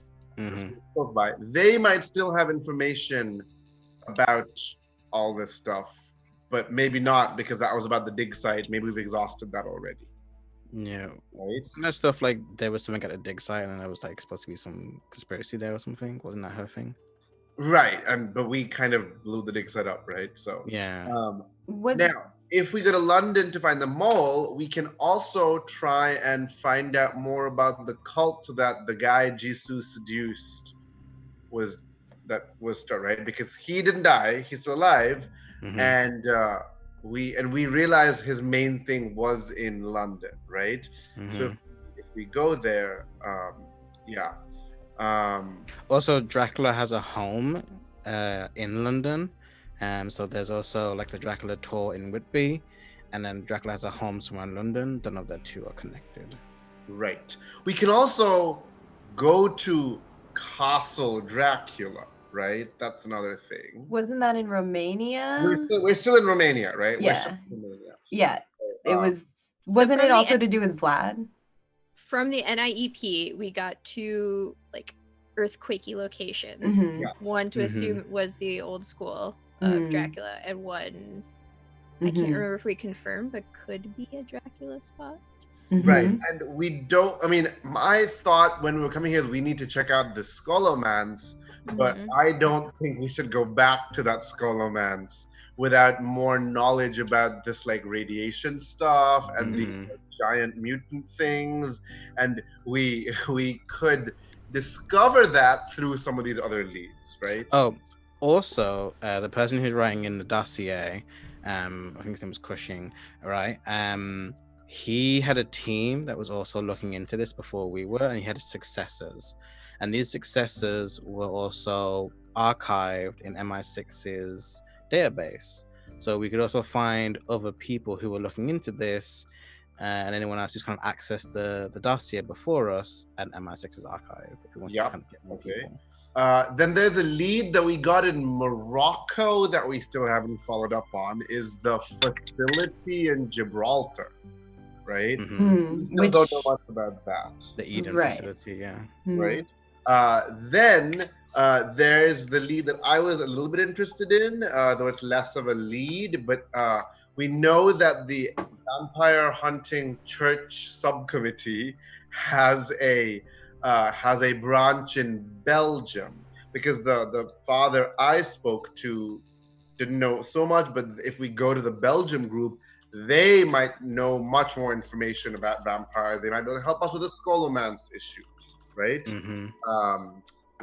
Close by. They might still have information about all this stuff, but maybe not because that was about the dig site. Maybe we've exhausted that already.
Yeah.
Right?
That stuff like there was something at a dig site and there was like supposed to be some conspiracy there or something. Wasn't that her thing?
Right, but we kind of blew the dig site up, right? So
yeah.
Now, if we go to London to find the mole, we can also try and find out more about the cult that the guy Jisoo seduced was right, because he didn't die, he's still alive, and we realize his main thing was in London, right? So if we go there,
also Dracula has a home in London. So there's also like the Dracula tour in Whitby, and then Dracula has a home somewhere in London. Don't know if the two are connected.
Right. We can also go to Castle Dracula, right? That's another thing.
Wasn't that in Romania?
We're still in Romania, right?
Yeah.
We're still in Romania.
Yeah. It was.
So
Wasn't it
from
also to do with Vlad?
From the NIEP, we got 2 like earthquakey locations.
Yes.
One to assume was the old school of Dracula, and one I can't remember if we confirmed, but could be a Dracula spot.
Right, and we don't. I mean, my thought when we were coming here is we need to check out the Skolomance, but I don't think we should go back to that Skolomance without more knowledge about this like radiation stuff and the giant mutant things, and we could discover that through some of these other leads, right?
Oh, also, the person who's writing in the dossier, I think his name was Cushing, right? He had a team that was also looking into this before we were, and he had successors. And these successors were also archived in MI6's database. So we could also find other people who were looking into this, and anyone else who's kind of accessed the dossier before us at MI6's archive. If we want to kind of get more people.
Then there's a lead that we got in Morocco that we still haven't followed up on, is the facility in Gibraltar, right? We still don't know much about that.
The Eden facility, yeah.
Right? Then there's the lead that I was a little bit interested in, though it's less of a lead, but we know that the vampire hunting church subcommittee has a branch in Belgium, because the father I spoke to didn't know so much, but if we go to the Belgium group, they might know much more information about vampires. They might be able to help us with the Skolomance issues, right?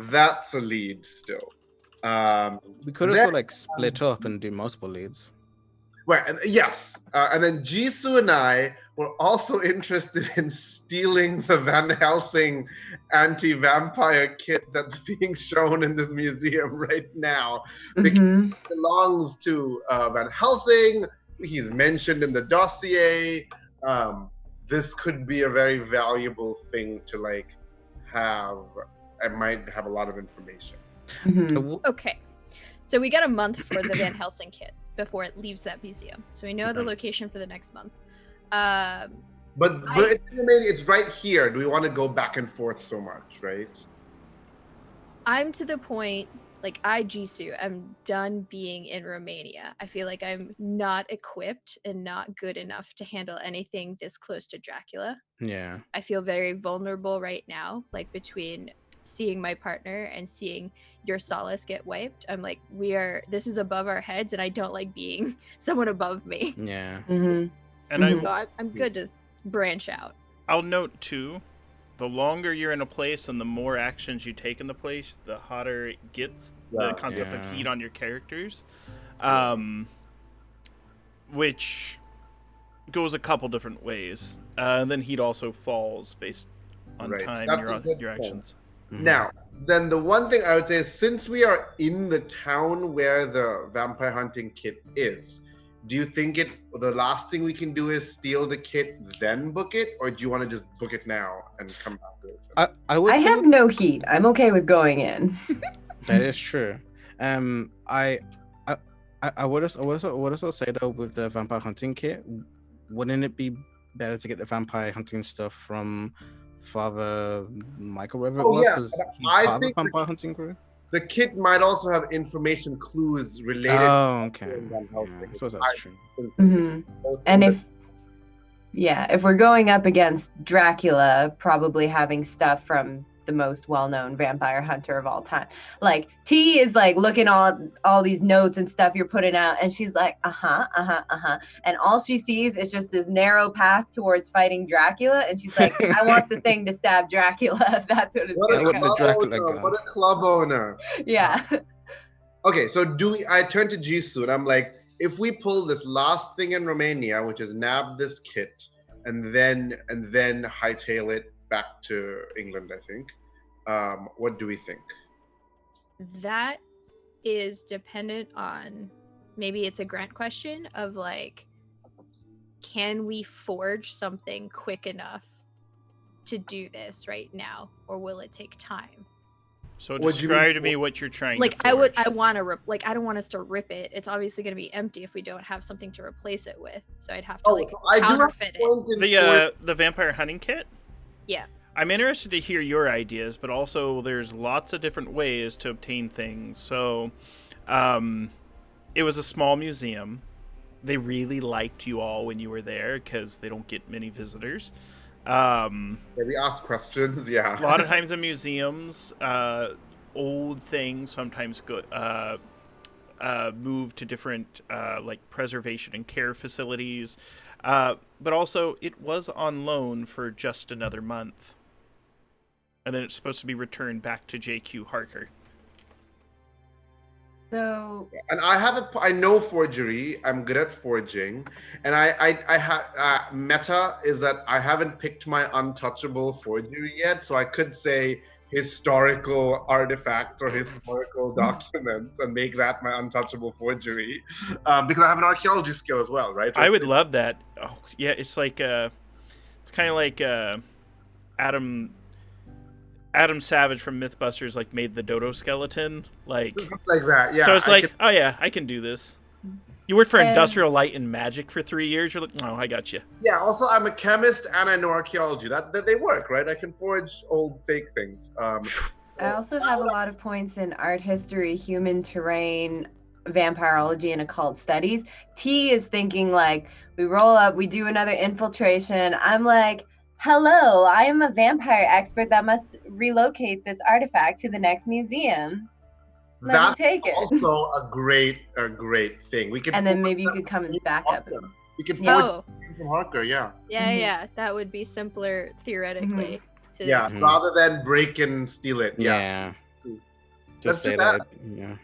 That's a lead still.
We could also like split up and do multiple leads.
Right, and yes, and then Jisoo and I we're also interested in stealing the Van Helsing anti-vampire kit that's being shown in this museum right now. Because
Mhm.
it belongs to Van Helsing. He's mentioned in the dossier. This could be a very valuable thing to like have. It might have a lot of information.
Mhm.
Okay. So we got a month for the Van Helsing kit before it leaves that museum. So we know the
Okay.
location for the next month.
But
I-
it's right here. Do we want to go back and forth so much, right?
I'm to the point, like Jisoo, I'm done being in Romania. I feel like I'm not equipped and not good enough to handle anything this close to Dracula.
Yeah.
I feel very vulnerable right now, like between seeing my partner and seeing your solace get wiped. I'm like, this is above our heads, and I don't like being someone above me.
Yeah.
Mhm.
And
So I'm good to branch out.
I'll note too, the longer you're in a place and the more actions you take in the place, the hotter it gets. The
Yeah.
concept of
Yeah.
heat on your characters, which goes a couple different ways. And then heat also falls based on
Right.
time
That's
and
a good
your
point.
actions.
Mhm.
Now, then the one thing I would say is since we are in the town where the vampire hunting kit is, do you think the last thing we can do is steal the kit, then book it, or do you want to just book it now and come back to it?
I would
I
say
have no heat. I'm okay with going in.
that is true. I would also say though, with the vampire hunting kit, wouldn't it be better to get the vampire hunting stuff from Father Michael, whatever it
Oh,
was,
yeah,
because
but
he's
I
part of the
think the-
vampire hunting crew?
The kit might also have information clues related
Oh, okay.
to Van
Yeah,
Helsing.
I suppose that's true.
Mhm. And if we're going up against Dracula, probably having stuff from the most well-known vampire hunter of all time. Like T is like looking all these notes and stuff you're putting out, and she's like, and all she sees is just this narrow path towards fighting Dracula, and she's like, I want the thing to stab Dracula. If that's what it's
What a
That would
gonna
be
club
come.
Dracula
owner!
gun.
What a club owner!
Yeah.
Okay, so I turn to Jisoo and I'm like, if we pull this last thing in Romania, which is nab this kit, and then hightail it back to England, I think. What do we think?
That is dependent on, maybe it's a Grant question of like, can we forge something quick enough to do this right now, or will it take time?
So
What do you
describe
mean
to me what you're trying
Like
to
I
forge.
want to I don't want us to rip it. It's obviously going to be empty if we don't have something to replace it with. So I'd have to like
so I do have
counterfeit it.
point in
The vampire hunting kit?
Yeah.
I'm interested to hear your ideas, but also there's lots of different ways to obtain things. So, it was a small museum. They really liked you all when you were there because they don't get many visitors.
Yeah, we asked questions. Yeah.
A lot of times in museums, old things sometimes move to different like preservation and care facilities. But also, it was on loan for just another month. And then it's supposed to be returned back to JQ Harker.
So
And I know forgery. I'm good at forging, and I have meta is that I haven't picked my untouchable forgery yet, so I could say historical artifacts or historical documents and make that my untouchable forgery, because I have an archaeology skill as well, right? So
I would love that. Oh, yeah, it's like it's kind of like Adam Savage from MythBusters like made the dodo skeleton like
that. Yeah.
so it's
I
like
could-
oh yeah, I can do this. You worked for
And-
Industrial Light and Magic for 3 years. You're like, oh, I got you.
yeah. Also, I'm a chemist and I know archaeology. That they work, right? I can forge old fake things.
I also have a lot of points in art history, human terrain, vampirology, and occult studies. T is thinking like, we roll up, we do another infiltration. I'm like, hello, I am a vampire expert that must relocate this artifact to the next museum. Let
That's
me take it.
also a great thing. We could
And then
forge
maybe you
them
could come
from
and back up.
Harker. We could forge
Oh,
them from Harker. Yeah.
yeah,
Mhm.
yeah. That would be simpler theoretically. To
Yeah.
Mhm.
Rather than break and steal it. Yeah.
Yeah.
Let's
Just
do
say
that.
that. Yeah.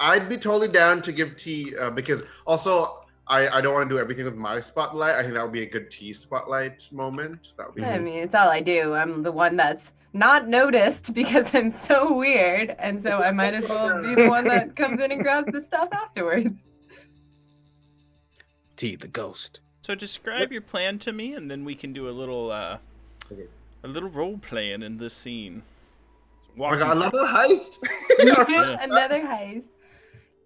I'd be totally down to give T because also I don't want to do everything with my spotlight. I think that would be a good T spotlight moment. That would be
I
good.
mean, it's all I do. I'm the one that's not noticed because I'm so weird, and so I might as well be the one that comes in and grabs the stuff afterwards.
T, the ghost.
So describe your plan to me, and then we can do a little role playing in this scene.
Oh my god, another heist!
Another heist.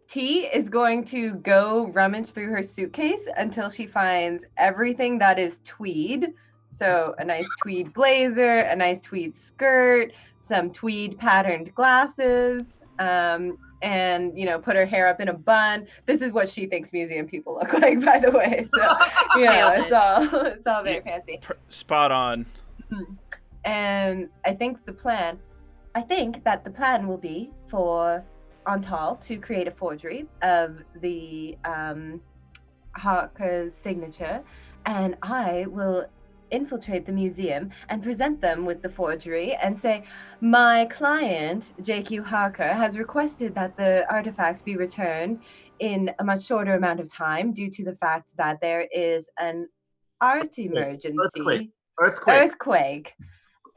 T is going to go rummage through her suitcase until she finds everything that is tweed. So a nice tweed blazer, a nice tweed skirt, some tweed patterned glasses, and put her hair up in a bun. This is what she thinks museum people look like, by the way. So it's all very fancy.
Spot on.
And I think that the plan will be for Antal to create a forgery of the Harker's signature, and I will infiltrate the museum and present them with the forgery and say, my client, J.Q. Harker, has requested that the artifact be returned in a much shorter amount of time due to the fact that there is an art emergency. Earthquake.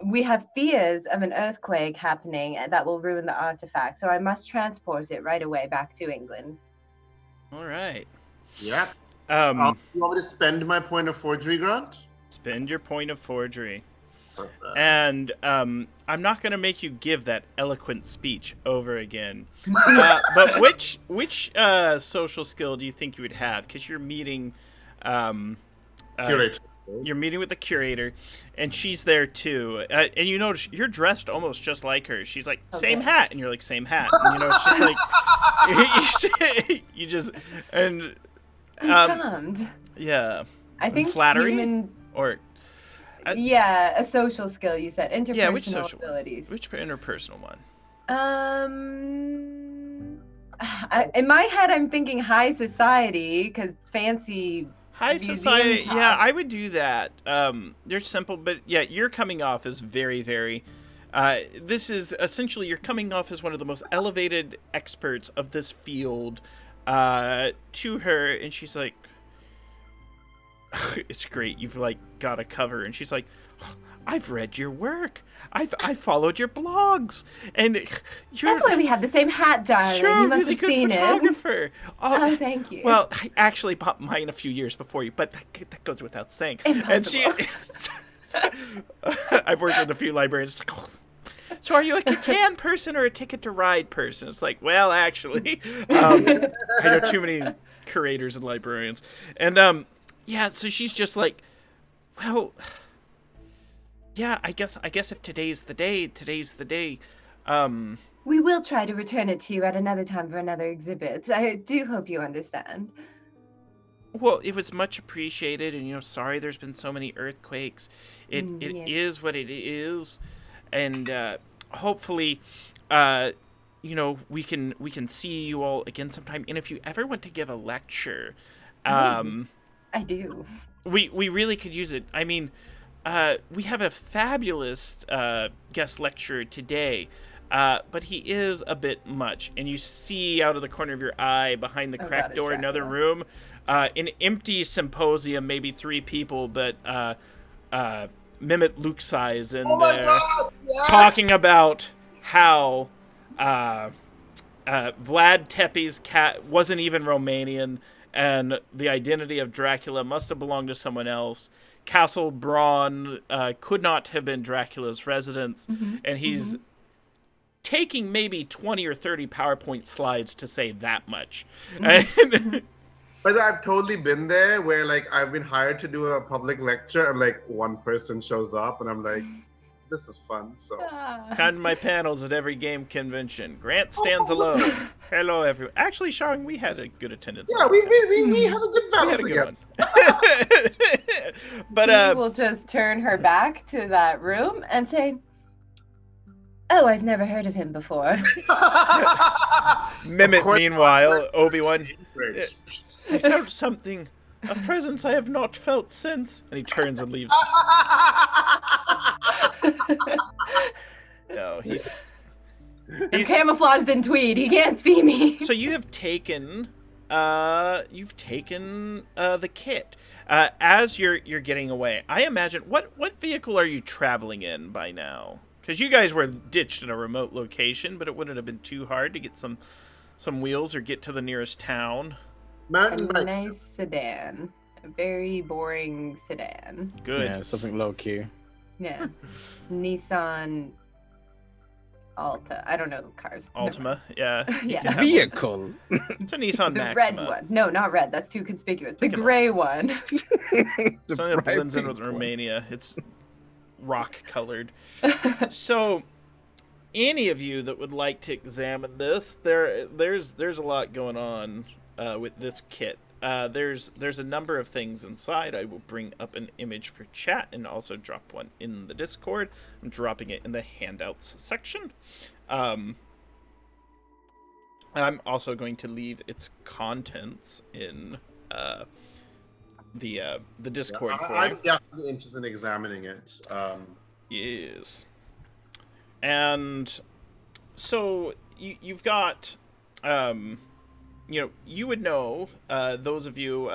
We have fears of an earthquake happening that will ruin the artifact, so I must transport it right away back to England.
All right.
Yeah.
You
want me to spend my point of forgery, Grant?
Spend your point of forgery.
Perfect.
And I'm not going to make you give that eloquent speech over again. But which social skill do you think you would have? Because you're meeting...
Curator.
You're meeting with the curator, and she's there too. And you notice you're dressed almost just like her. She's like, same hat. And you're like, same hat. And it's just like... you just... And...
I'm charmed.
Yeah.
I think
flattery? Or...
a social skill you said. Interpersonal
which social
abilities.
Which interpersonal one?
In my head, I'm thinking high society, because fancy...
High society, yeah, I would do that. They're simple, but yeah, you're coming off as very, very... this is essentially, you're coming off as one of the most elevated experts of this field to her, and she's like... It's great, you've got a cover, and she's like, I've read your work. I followed your blogs, and you're...
That's why we have the same hat, darling.
You're
you must
really
have
good
seen
photographer.
it. Oh, thank you.
Well, I actually bought mine a few years before you, but that goes without saying.
Impossible.
And I've worked with a few librarians. It's like, so are you a Catan person or a Ticket to Ride person? It's like, well, actually, I know too many curators and librarians, and so she's just like, well. Yeah, I guess if today's the day.
We will try to return it to you at another time for another exhibit. I do hope you understand.
Well, it was much appreciated, and sorry there's been so many earthquakes. It is what it is, and hopefully, we can see you all again sometime. And if you ever want to give a lecture,
I do.
We really could use it. I mean. We have a fabulous guest lecturer today, but he is a bit much. And you see out of the corner of your eye, behind the cracked door, another room, an empty symposium, maybe 3 people, but Mehmet Luksai's in there, talking about how Vlad Tepes' cat wasn't even Romanian, and the identity of Dracula must have belonged to someone else. Castle Braun could not have been Dracula's residence, and he's taking maybe 20 or 30 PowerPoint slides to say that much.
But I've totally been there where I've been hired to do a public lecture and one person shows up and I'm like, this is fun. So
Come to my panels at every game convention. Grant stands alone. Hello, everyone. Actually, Sean, we had a good attendance.
Yeah, we have a good panel.
We had a good one. But
we will just turn her back to that room and say, "Oh, I've never heard of him before."
Mehmet, meanwhile, Obi-Wan. I felt something. A presence I have not felt since. And he turns and leaves. No, he's
camouflaged in tweed. He can't see me.
So you have taken you've taken the kit. As you're getting away, I imagine what vehicle are you traveling in by now? Because you guys were ditched in a remote location, but it wouldn't have been too hard to get some wheels or get to the nearest town.
Mountain
A
bike.
nice sedan. A very boring sedan.
Good.
Yeah, something low key.
Yeah. Nissan Alta. I don't know the cars. Never
Altima. Yeah. you
Yeah.
can have one.
Vehicle.
It's a Nissan
The
Maxima.
red one. No, not red. That's too conspicuous. The
Think of
gray one.
The
Something that
bright
blends in with
pink one.
Romania. It's rock colored. So, any of you that would like to examine this, there's a lot going on with this kit. There's a number of things inside. I will bring up an image for chat and also drop one in the Discord. I'm dropping it in the handouts section. I'm also going to leave its contents in the Discord for you.
I'm definitely interested in examining it.
Yes. And so you've got, you would know, those of you,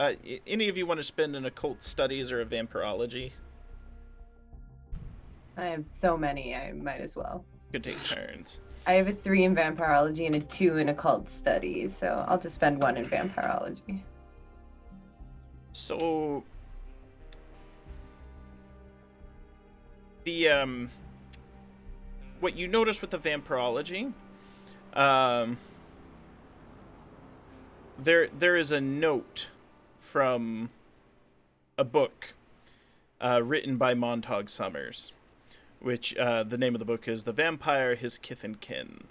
any of you want to spend an occult studies or a vampirology?
I have so many, I might as well.
Could take turns.
I have a 3 in vampirology and a 2 in occult studies, so I'll just spend 1 in vampirology.
So the what you notice with the vampirology, there is a note from a book written by Montague Summers, which the name of the book is The Vampire, His Kith and Kin.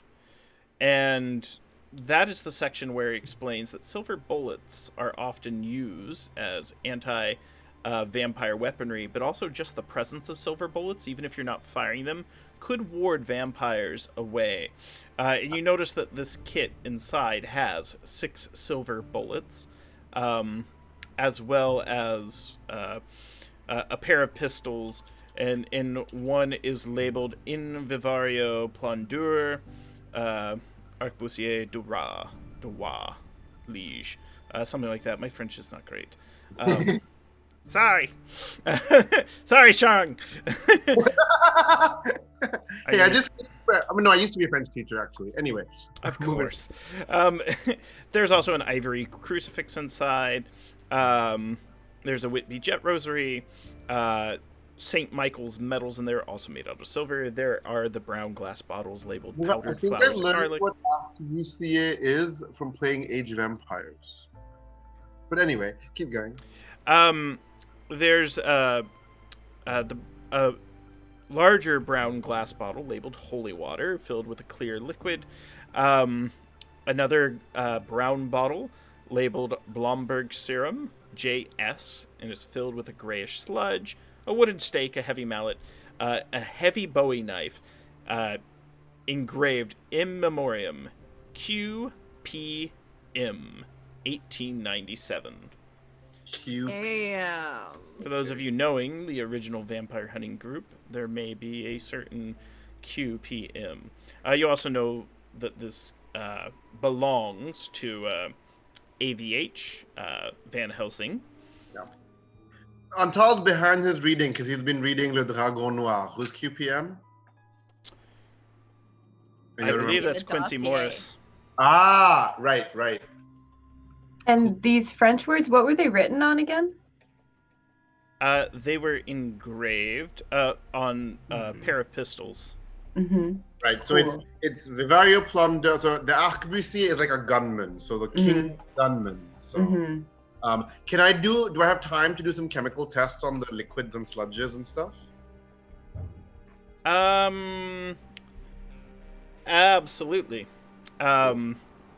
And that is the section where he explains that silver bullets are often used as anti-vampire weaponry, but also just the presence of silver bullets, even if you're not firing them, could ward vampires away. And you notice that this kit inside has 6 silver bullets, as well as a pair of pistols, and one is labeled In Vivario Plondure, Arquebusier du Roi, Liege. Something like that. My French is not great. Sorry. Sorry, Shang.
Hey, I used to be a French teacher, actually. Anyway.
Of course. There's also an ivory crucifix inside. There's a Whitby jet rosary. St. Michael's medals in there, also made out of silver. There are the brown glass bottles labeled
I
powdered
think I
flowers of
learned
garlic.
what UCA is from playing Age of Empires. But anyway, keep going.
There's a larger brown glass bottle labeled holy water, filled with a clear liquid. Another brown bottle labeled Blomberg serum, JS, and it's filled with a grayish sludge. A wooden stake, a heavy mallet, a heavy Bowie knife, engraved in memoriam, QPM, 1897.
Damn.
For those of you knowing the original vampire hunting group, there may be a certain QPM. You also know that this belongs to AVH, Van Helsing.
Yeah. Antal's behind his reading because he's been reading Le Dragon Noir. Who's QPM?
I believe that's
The
Quincy
dossier.
Morris.
Ah, right.
And these French words, what were they written on again?
They were engraved on a pair of pistols.
Mm-hmm.
Right, so it's Vivario Plunder. So the arquebusier is like a gunman, so the king's gunman. So, do I have time to do some chemical tests on the liquids and sludges and stuff?
Absolutely.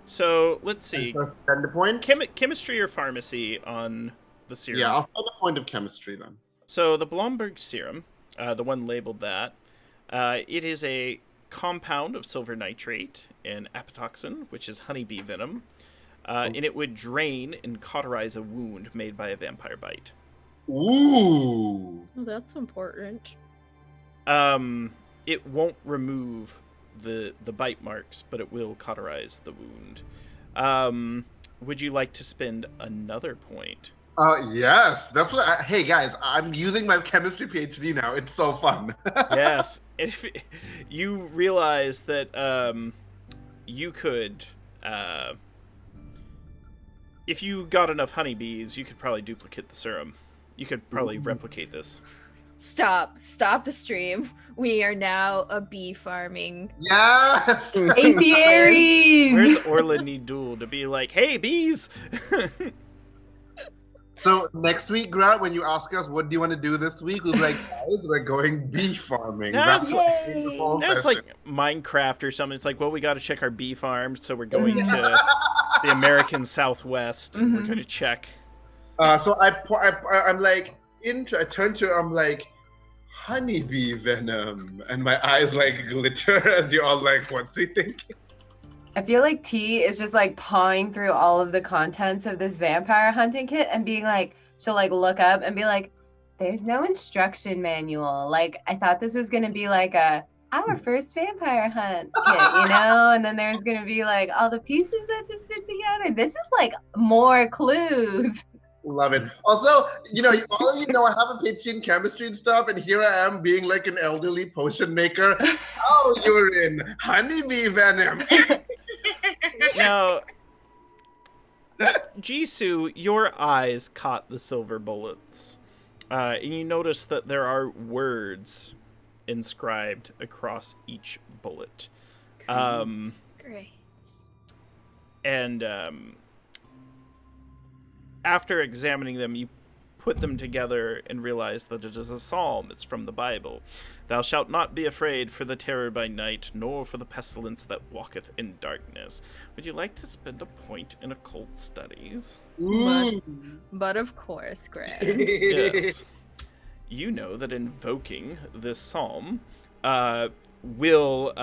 So let's see.
Spend the point.
Chemistry or pharmacy on the serum?
Yeah, I'll spend a point of chemistry then.
So the Blomberg serum, the one labeled that, it is a compound of silver nitrate and apitoxin, which is honeybee venom, and it would drain and cauterize a wound made by a vampire bite.
Ooh.
Well, that's important.
It won't remove the bite marks, but it will cauterize the wound. would you like to spend another point?
Yes, that's what. Hey guys, I'm using my chemistry PhD now. It's so fun.
Yes. If you realize that you could, if you got enough honeybees, you could probably duplicate the serum. You could probably replicate this.
Stop the stream. We are now a bee farming.
Yes.
Apiaries!
Where's Orla Nidul to be like, hey, bees?
So next week, Grant, when you ask us what do you want to do this week, we'll be like, guys, we're going bee farming.
That's
Yay!
That's like Minecraft or something. It's like, well, we got to check our bee farms, so we're going to the American Southwest. We're going to check.
So I'm like, I turn to her, I'm like, honeybee venom, and my eyes like glitter, and you're all like, what's he thinking?
I feel like T is just like pawing through all of the contents of this vampire hunting kit and being like, she'll like look up and be like, there's no instruction manual. Like, I thought this was gonna be like our first vampire hunt kit, you know? And then there's gonna be like all the pieces that just fit together. This is like more clues.
Love it. Also, all of you know I have a PhD in chemistry and stuff, and here I am being like an elderly potion maker. Oh, you're in honeybee venom.
Now, Jisoo, your eyes caught the silver bullets, and you notice that there are words inscribed across each bullet.
Great.
And after examining them, you put them together and realize that it is a psalm. It's from the Bible. Thou shalt not be afraid for the terror by night, nor for the pestilence that walketh in darkness. Would you like to spend a point in occult studies?
But of course, Grant.
Yes. You know that invoking this psalm will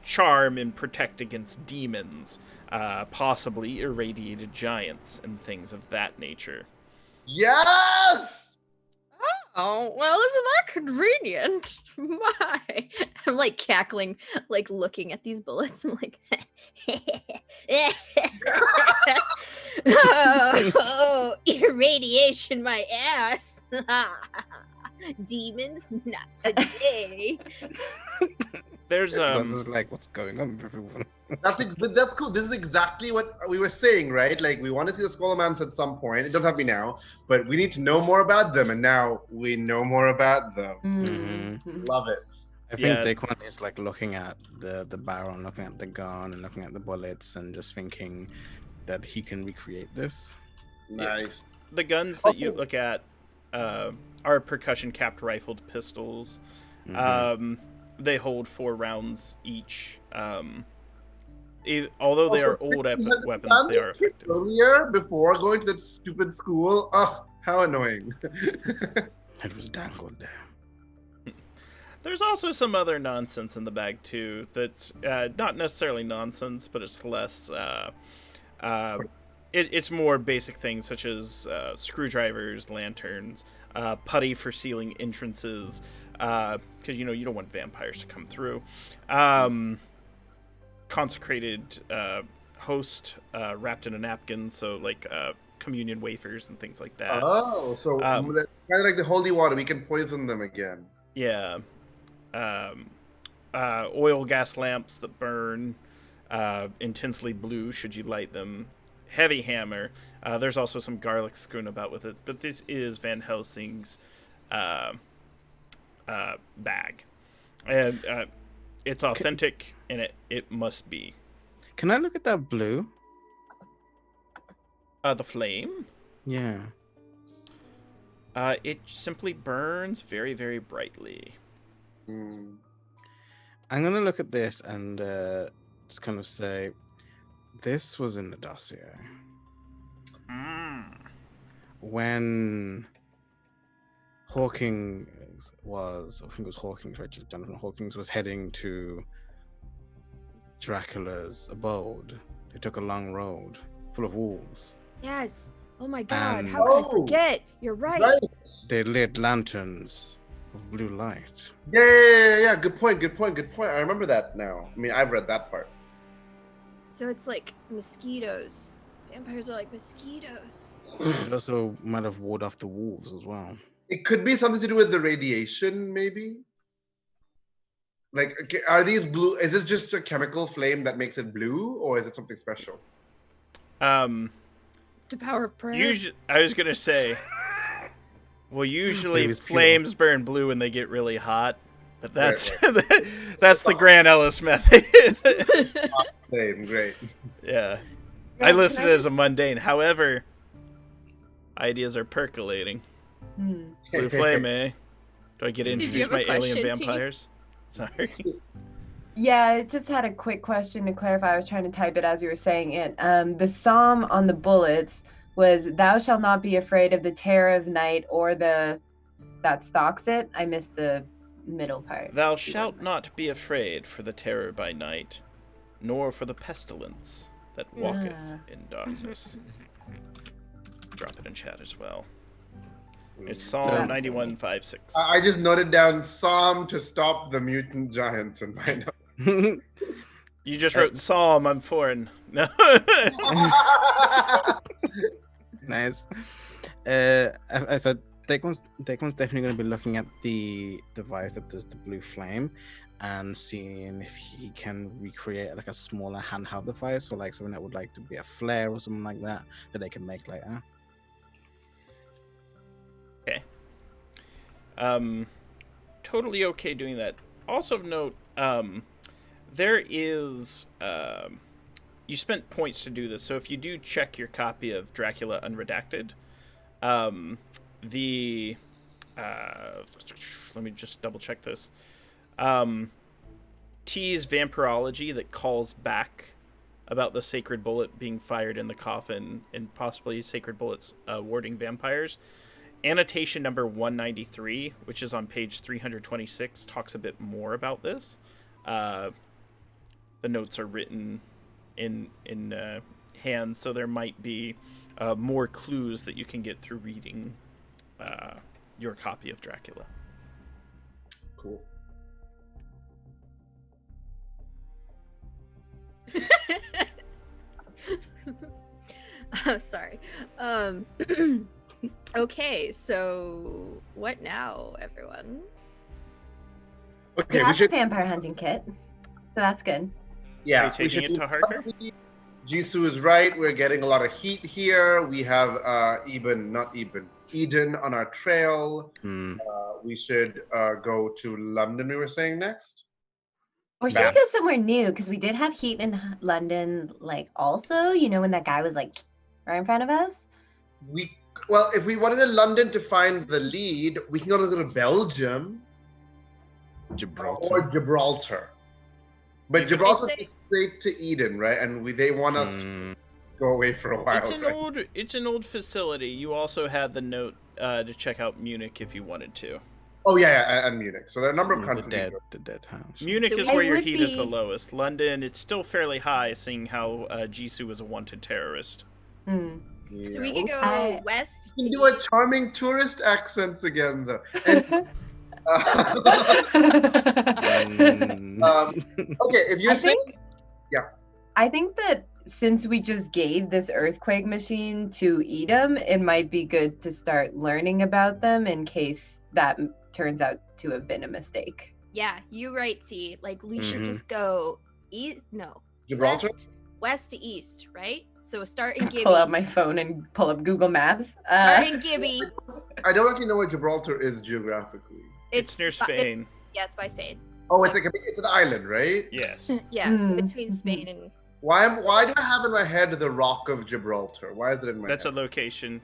charm and protect against demons, possibly irradiated giants and things of that nature.
Yes!
Oh, well, isn't that convenient? My. I'm like cackling, like looking at these bullets. I'm like, oh, irradiation my ass. Demons, not today.
There's
This is like, what's going on with everyone?
That's cool. This is exactly what we were saying, right? Like, we want to see the Scholomance at some point. It doesn't have to be now, but we need to know more about them, and now we know more about them.
Mm-hmm.
Love it.
I think Daquan is like looking at the barrel and looking at the gun and looking at the bullets and just thinking that he can recreate this.
Nice.
the guns that you look at are percussion capped rifled pistols. They hold 4 rounds each. Although they are old weapons, they are effective.
Earlier, before going to that stupid school, oh, how annoying.
It was dangled there.
There's also some other nonsense in the bag too. That's not necessarily nonsense, but it's less. It's more basic things such as screwdrivers, lanterns, putty for sealing entrances, because you don't want vampires to come through. Consecrated host wrapped in a napkin, so like communion wafers and things like that.
Oh, so kind of like the holy water, we can poison them again.
Yeah. Oil gas lamps that burn intensely blue should you light them. Heavy hammer. There's also some garlic strewn about with it, but this is Van Helsing's bag, and it's authentic, and it must be.
Can I look at that blue?
The flame?
Yeah.
It simply burns very, very brightly.
I'm gonna look at this and just kind of say, this was in the dossier. When Hawkins was, I think it was Hawkins, right? Jonathan Hawkins was heading to Dracula's abode. They took a long road full of wolves.
Yes. Oh my god,
And-
how could I forget? You're right.
They lit lanterns of blue light.
Yeah. Good point. I remember that now. I mean, I've read that part.
So it's like mosquitoes. Vampires are like mosquitoes.
It also might have ward off the wolves as well.
It could be something to do with the radiation, maybe. Like, okay, are these blue? Is this just a chemical flame that makes it blue, or is it something special?
Um,
The power of prayer.
usually, I was gonna say, well, usually
It was
flames burn blue when they get really hot, but that's that's the Grant Ellis method.
Flame, great.
Yeah,
Yeah,
I
can
listed
I
it as a mundane. However, ideas are percolating. Blue flame, eh? Do I get to
Did you
introduce
have a
my alien
question, T?
vampires? Sorry.
Yeah, I just had a quick question to clarify. I was trying to type it as you were saying it. The psalm on the bullets was, "Thou shalt not be afraid of the terror of night or the that stalks it." I missed the middle part.
Thou shalt not be afraid for the terror by night, nor for the pestilence that walketh
Ah.
in darkness. Drop it in chat as well. It's Psalm 91:5-6.
I just noted down Psalm to stop the mutant giants in my notes.
You just wrote Psalm. I'm foreign. No.
Nice. I said Daquan's definitely going to be looking at the device that does the blue flame and seeing if he can recreate like a smaller handheld device, or like something that would like to be a flare or something like that they can make later.
Okay. Totally okay doing that. Also of note, there is you spent points to do this, so if you do check your copy of Dracula Unredacted, let me just double check this. T's vampirology that calls back about the sacred bullet being fired in the coffin and possibly sacred bullets warding vampires. Annotation number 193, which is on page 326, talks a bit more about this. The notes are written in hand, so there might be more clues that you can get through reading your copy of Dracula.
Cool.
I'm sorry. Okay, so what now, everyone?
Okay,
We
we
have a
should.
vampire hunting kit, so that's good.
Yeah,
Are you
we
taking
should
it to Harker?
Jisoo is right. We're getting a lot of heat here. We have Eden on our trail. We should go to London, we were saying next.
Or should we go
Yes.
somewhere new? Because we did have heat in London, like also, you know, when that guy was like right in front of us.
Well, if we wanted in London to find the lead, we can go to Belgium
Gibraltar.
or Gibraltar. But
Even-
Gibraltar
Is
is straight to Eden, right? And they want us to go away for a while.
It's an old facility. You also had the note to check out Munich if you wanted to.
Oh yeah, and Munich. So there are a number of
the
countries.
dead house.
Munich
So
is
we-
where your
would
heat is the
be-
lowest. London, it's still fairly high, seeing how Jisoo was a wanted terrorist.
Hmm.
So we could go
I-
west.
We can
to
do a
east.
charming tourist accents again, though. And, okay, if you're
I
saying
think,
yeah.
I think that since we just gave this earthquake machine to Edom, it might be good to start learning about them in case that turns out to have been a mistake.
Yeah, you right, T. Like we should
Mhm.
just go east. No,
Gibraltar.
west to east, right? So start in Gibby.
Pull out my phone and pull up Google Maps.
Start in Gibby.
I don't actually know where Gibraltar is geographically.
It's near Spain.
It's by Spain.
Oh,
So-
it's an island, right?
Yes.
Yeah,
Mm.
between Spain and.
Why do I have in my head the Rock of Gibraltar? Why is it in my
That's a
head?
location.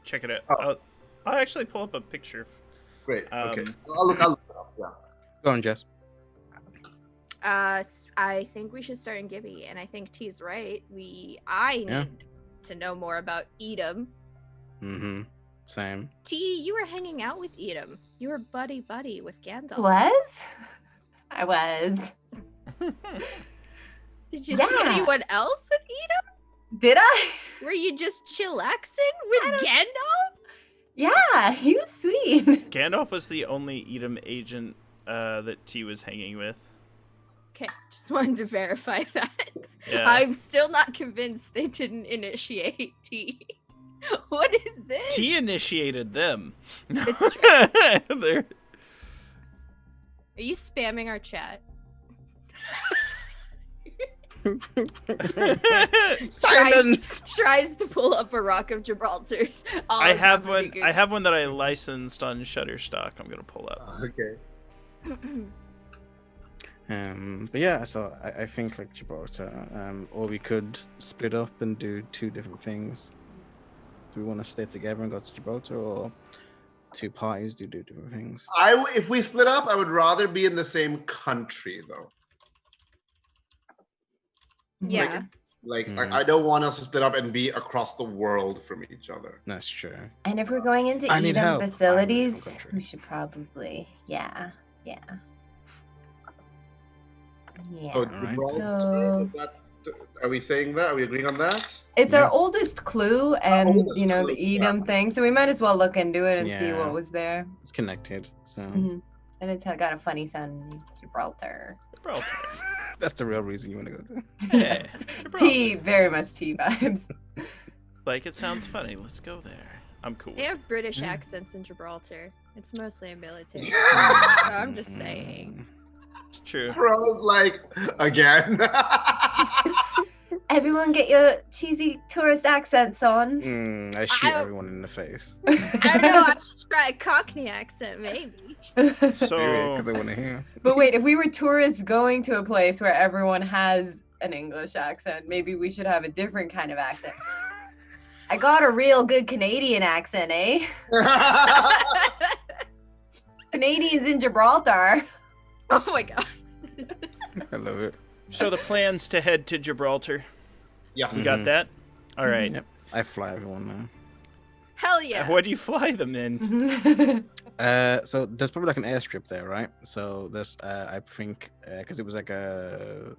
Check it out.
Oh.
I'll actually pull up a picture.
Great. Okay.
um,
I'll look it up. Yeah.
Go on, Jess.
I think we should start in Gibby, and I think T's right. I need
Yeah.
to know more about Edom.
Mm-hmm. Same.
T, you were hanging out with Edom. You were buddy with Gandalf.
Was? I was.
Did you see
Yeah.
anyone else with Edom?
Did I?
Were you just chillaxing with Gandalf?
Yeah, he was sweet.
Gandalf was the only Edom agent that T was hanging with.
Okay, just wanted to verify that.
Yeah.
I'm still not convinced they didn't initiate T. What is this?
T initiated them.
It's true.
They're...
Are you spamming our chat?
Silence.
Tries to pull up a Rock of Gibraltar's. Oh,
I have
not very
one.
good.
I have one that I licensed on Shutterstock. I'm gonna pull up.
Okay.
But yeah, so I think like Gibraltar, or we could split up and do two different things. Do we want to stay together and go to Gibraltar, or two parties do different things?
If we split up, I would rather be in the same country though.
Yeah.
I don't want us to split up and be across the world from each other.
That's true.
And if we're going into
I need
Edom
help.
facilities,
I'm in the country.
we should probably, yeah.
Oh,
Alright.
Gibraltar,
So-
is that, are we saying that? Are we agreeing on that?
It's
Yeah.
our oldest clue, and
oldest
you know
clue,
the Edom thing, so we might as well look into it and see
Yeah.
what was there.
It's connected, so
Mhm. And it's got a funny sound in Gibraltar.
Gibraltar.
that's the real reason you want to go there.
Yeah.
T, very much T vibes.
Like, it sounds funny. Let's go there. I'm cool.
They have British
Yeah.
accents in Gibraltar. It's mostly a military. So I'm just saying.
It's true.
Bros, like, again.
Everyone get your cheesy tourist accents on.
I shoot
I-
everyone in the face.
I don't know. I should try a Cockney accent, maybe.
So,
Because I want to hear.
But wait, if we were tourists going to a place where everyone has an English accent, maybe we should have a different kind of accent. I got a real good Canadian accent, eh? Canadians in Gibraltar.
Oh my god.
I love it.
so the plans to head to Gibraltar.
Yeah.
You got
Mhm.
that? All right.
Yep. I fly everyone now.
Hell yeah.
What do you fly them in?
So there's probably like an airstrip there, right? So there's, I think, because it was like a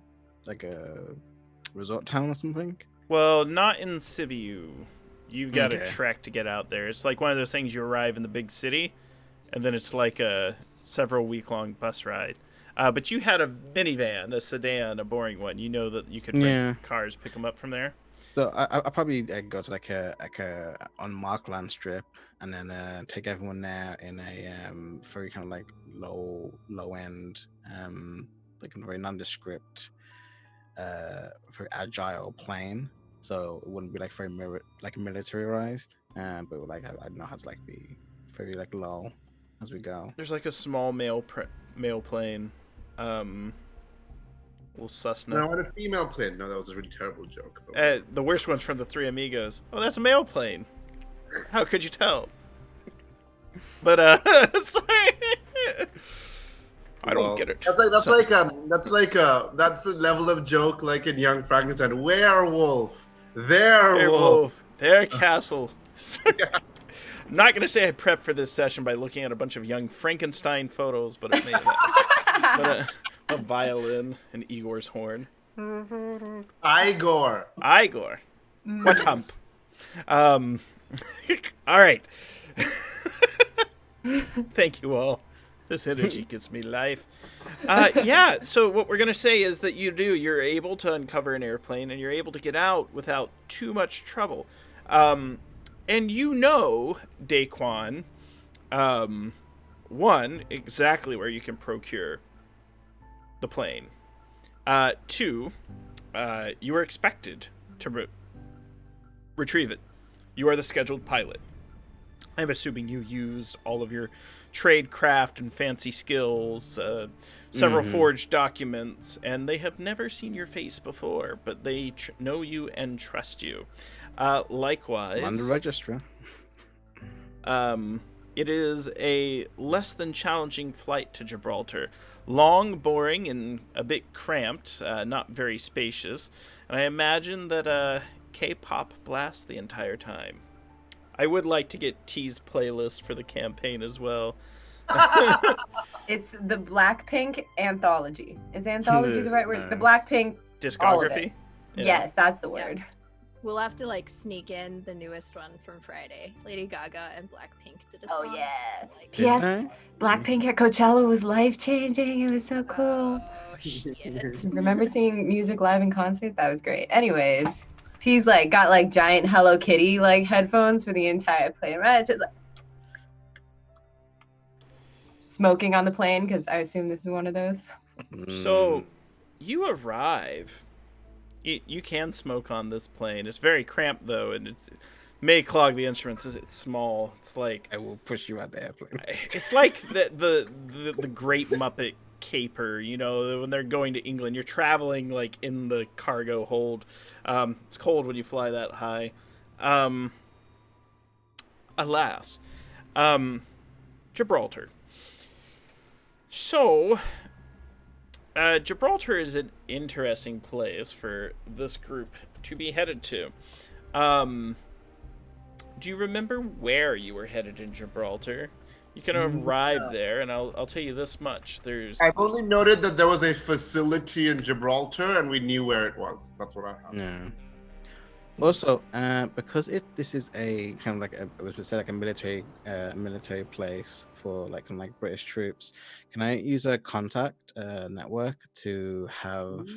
resort town or something.
Well, not in Sibiu. You've got to
Okay.
trek to get out there. It's like one of those things you arrive in the big city, and then it's like a several week-long bus ride. But you had a minivan, a sedan, a boring one. You know that you could rent
Yeah.
cars, pick them up from there.
So I probably go to like a unmarked land strip, and then take everyone there in a very kind of like low end, like a very nondescript, very agile plane. So it wouldn't be like very militarized, but like I know how to like be very like low as we go.
There's like a small mail plane. Little Cessna.
No, I want a female plane. No, that was a really terrible joke. But
The worst one's from the Three Amigos. Oh, that's a mail plane. How could you tell? But sorry. I don't
well,
get it.
That's
So-
that's the level of joke like in Young Frankenstein. Werewolf. There,
Their
wolf.
wolf, their castle. I'm not gonna say I prepped for this session by looking at a bunch of Young Frankenstein photos, but it made a violin and Igor's horn.
Igor.
Igor. What hump? All right. Thank you all. This energy gives me life. Yeah, so what we're going to say is that you're able to uncover an airplane and you're able to get out without too much trouble. And you know, Daquan, one, exactly where you can procure the plane. Two, you are expected to retrieve it. You are the scheduled pilot. I'm assuming you used all of your tradecraft and fancy skills, several forged documents, and they have never seen your face before, but they know you and trust you. Likewise,
On the register.
it is a less than challenging flight to Gibraltar. Long, boring, and a bit cramped, not very spacious, and I imagine that K-pop blasts the entire time. I would like to get T's playlist for the campaign as well.
It's the Blackpink anthology. Is anthology the right word? The
No.
Blackpink. All of
Discography?
it. Yes, that's the word.
We'll have to like sneak in the newest one from Friday. Lady Gaga and Blackpink did a
Oh
song.
yeah.
Like,
P.S.
I?
Blackpink at Coachella was life-changing. It was so cool.
oh shit.
Remember seeing music live in concert? That was great. Anyways, T's like got like giant Hello Kitty like headphones for the entire plane ride. Just like smoking on the plane because I assume this is one of those.
So, you arrive. You can smoke on this plane. It's very cramped though, and it may clog the instruments. It's small. It's like
I will push you out the airplane.
it's like the Great Muppet Caper. You know, when they're going to England, you're traveling like in the cargo hold. It's cold when you fly that high. Alas, Gibraltar. So, Gibraltar is an interesting place for this group to be headed to. Do you remember where you were headed in Gibraltar? You can arrive there, and I'll tell you this much.
I've only noted that there was a facility in Gibraltar, and we knew where it was. That's what I have.
Yeah. Also, because this is a kind of like a military place for like kind of like British troops, can I use a contact network to have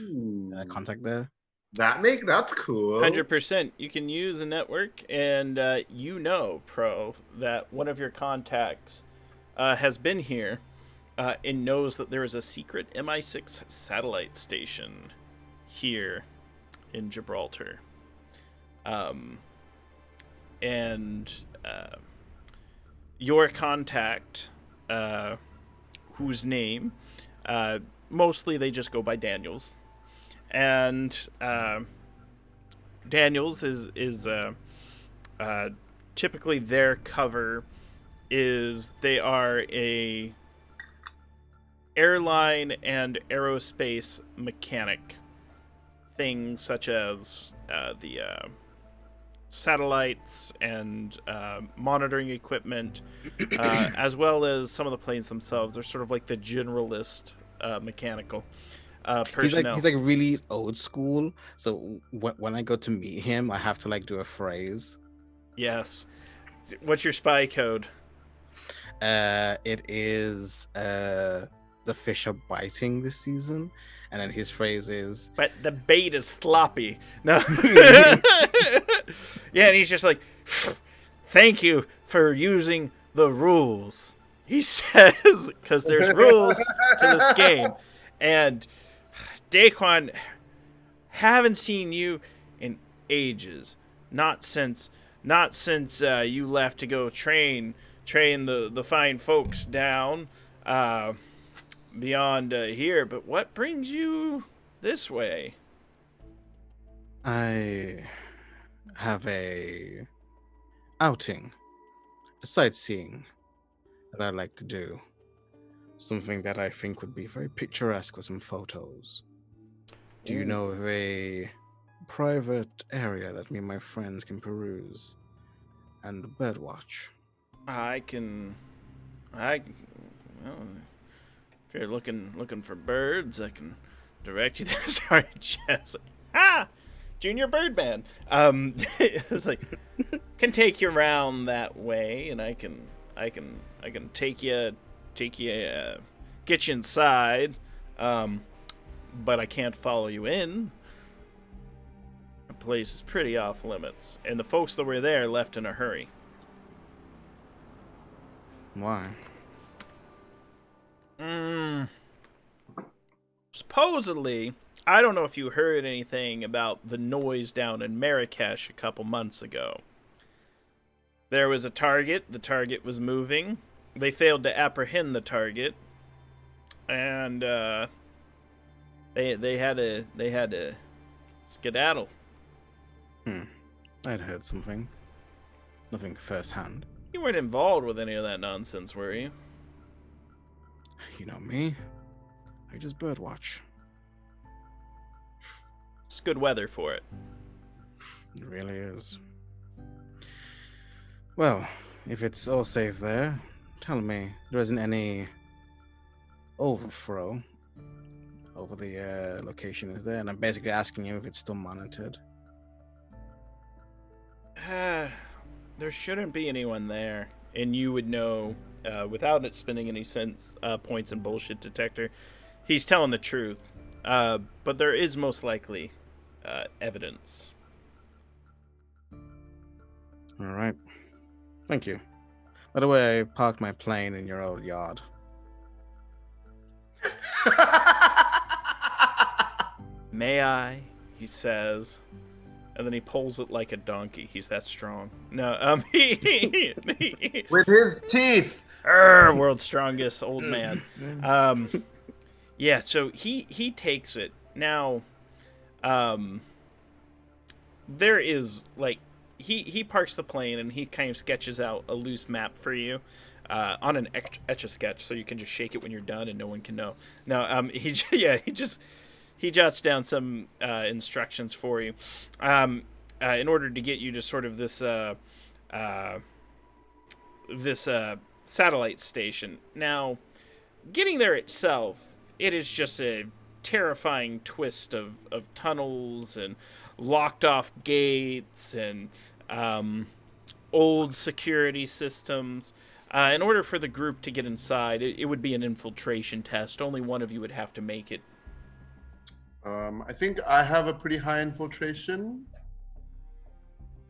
contact there?
That's cool.
100%. You can use a network, and Pro, that one of your contacts has been here and knows that there is a secret MI6 satellite station here in Gibraltar. And your contact, whose name, mostly they just go by Daniels, and Daniels is typically their cover is they are a airline and aerospace mechanic, things such as the satellites and monitoring equipment, as well as some of the planes themselves. They're sort of like the generalist mechanical personnel.
He's like really old school. So when I go to meet him, I have to like do a phrase.
Yes. What's your spy code?
It is the fish are biting this season, and then his phrase is,
but the bait is sloppy. No. Yeah, and he's just like, thank you for using the rules, he says, because there's rules to this game. And Daquan, haven't seen you in ages. Not since you left to go train the fine folks down beyond here. But what brings you this way?
I have a outing, a sightseeing that I like to do. Something that I think would be very picturesque with some photos. Do you know of a private area that me and my friends can peruse and birdwatch?
Well, if you're looking for birds, I can direct you there. Sorry, Jess. Junior Birdman. It's like, can take you around that way, and I can take you, get you inside, but I can't follow you in. The place is pretty off limits, and the folks that were there left in a hurry.
Why?
Supposedly, I don't know if you heard anything about the noise down in Marrakesh a couple months ago. There was a target. The target was moving. They failed to apprehend the target, and they had to skedaddle.
I'd heard something. Nothing firsthand.
You weren't involved with any of that nonsense, were you?
You know me. I just birdwatch.
It's good weather for it.
It really is. Well, if it's all safe there, tell me there isn't any overthrow over the location, is there? And I'm basically asking you if it's still monitored.
There shouldn't be anyone there, and you would know without it spending any sense points in bullshit detector. He's telling the truth, but there is most likely evidence.
All right. Thank you. By the way, I parked my plane in your old yard.
May I? He says, and then he pulls it like a donkey. He's that strong. No,
With his teeth.
World's strongest old man. Yeah, so he takes it. Now, there is, like, he parks the plane and he kind of sketches out a loose map for you on an Etch-a-Sketch, so you can just shake it when you're done and no one can know. No, he jots down some instructions for you in order to get you to sort of this satellite station. Now, getting there itself, it is just a terrifying twist of tunnels and locked off gates and old security systems. In order for the group to get inside, it would be an infiltration test. Only one of you would have to make it.
I think I have a pretty high infiltration.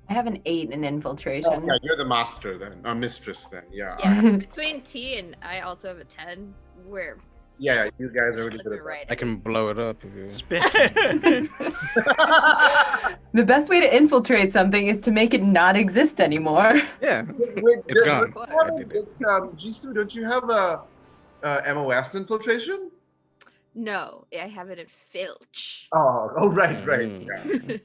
I have an 8 in infiltration.
Oh, yeah, you're the master then, mistress then. Yeah.
Yeah, between T and I also have a 10. We're
Yeah, you guys are really good at
right.
I can blow it up if you...
that.
The best way to infiltrate something is to make it not exist anymore.
Yeah,
Wait,
it's gone.
Jisoo, don't you have a MOS infiltration?
No, I have it at Filch.
Oh, right.
Mm.
Yeah.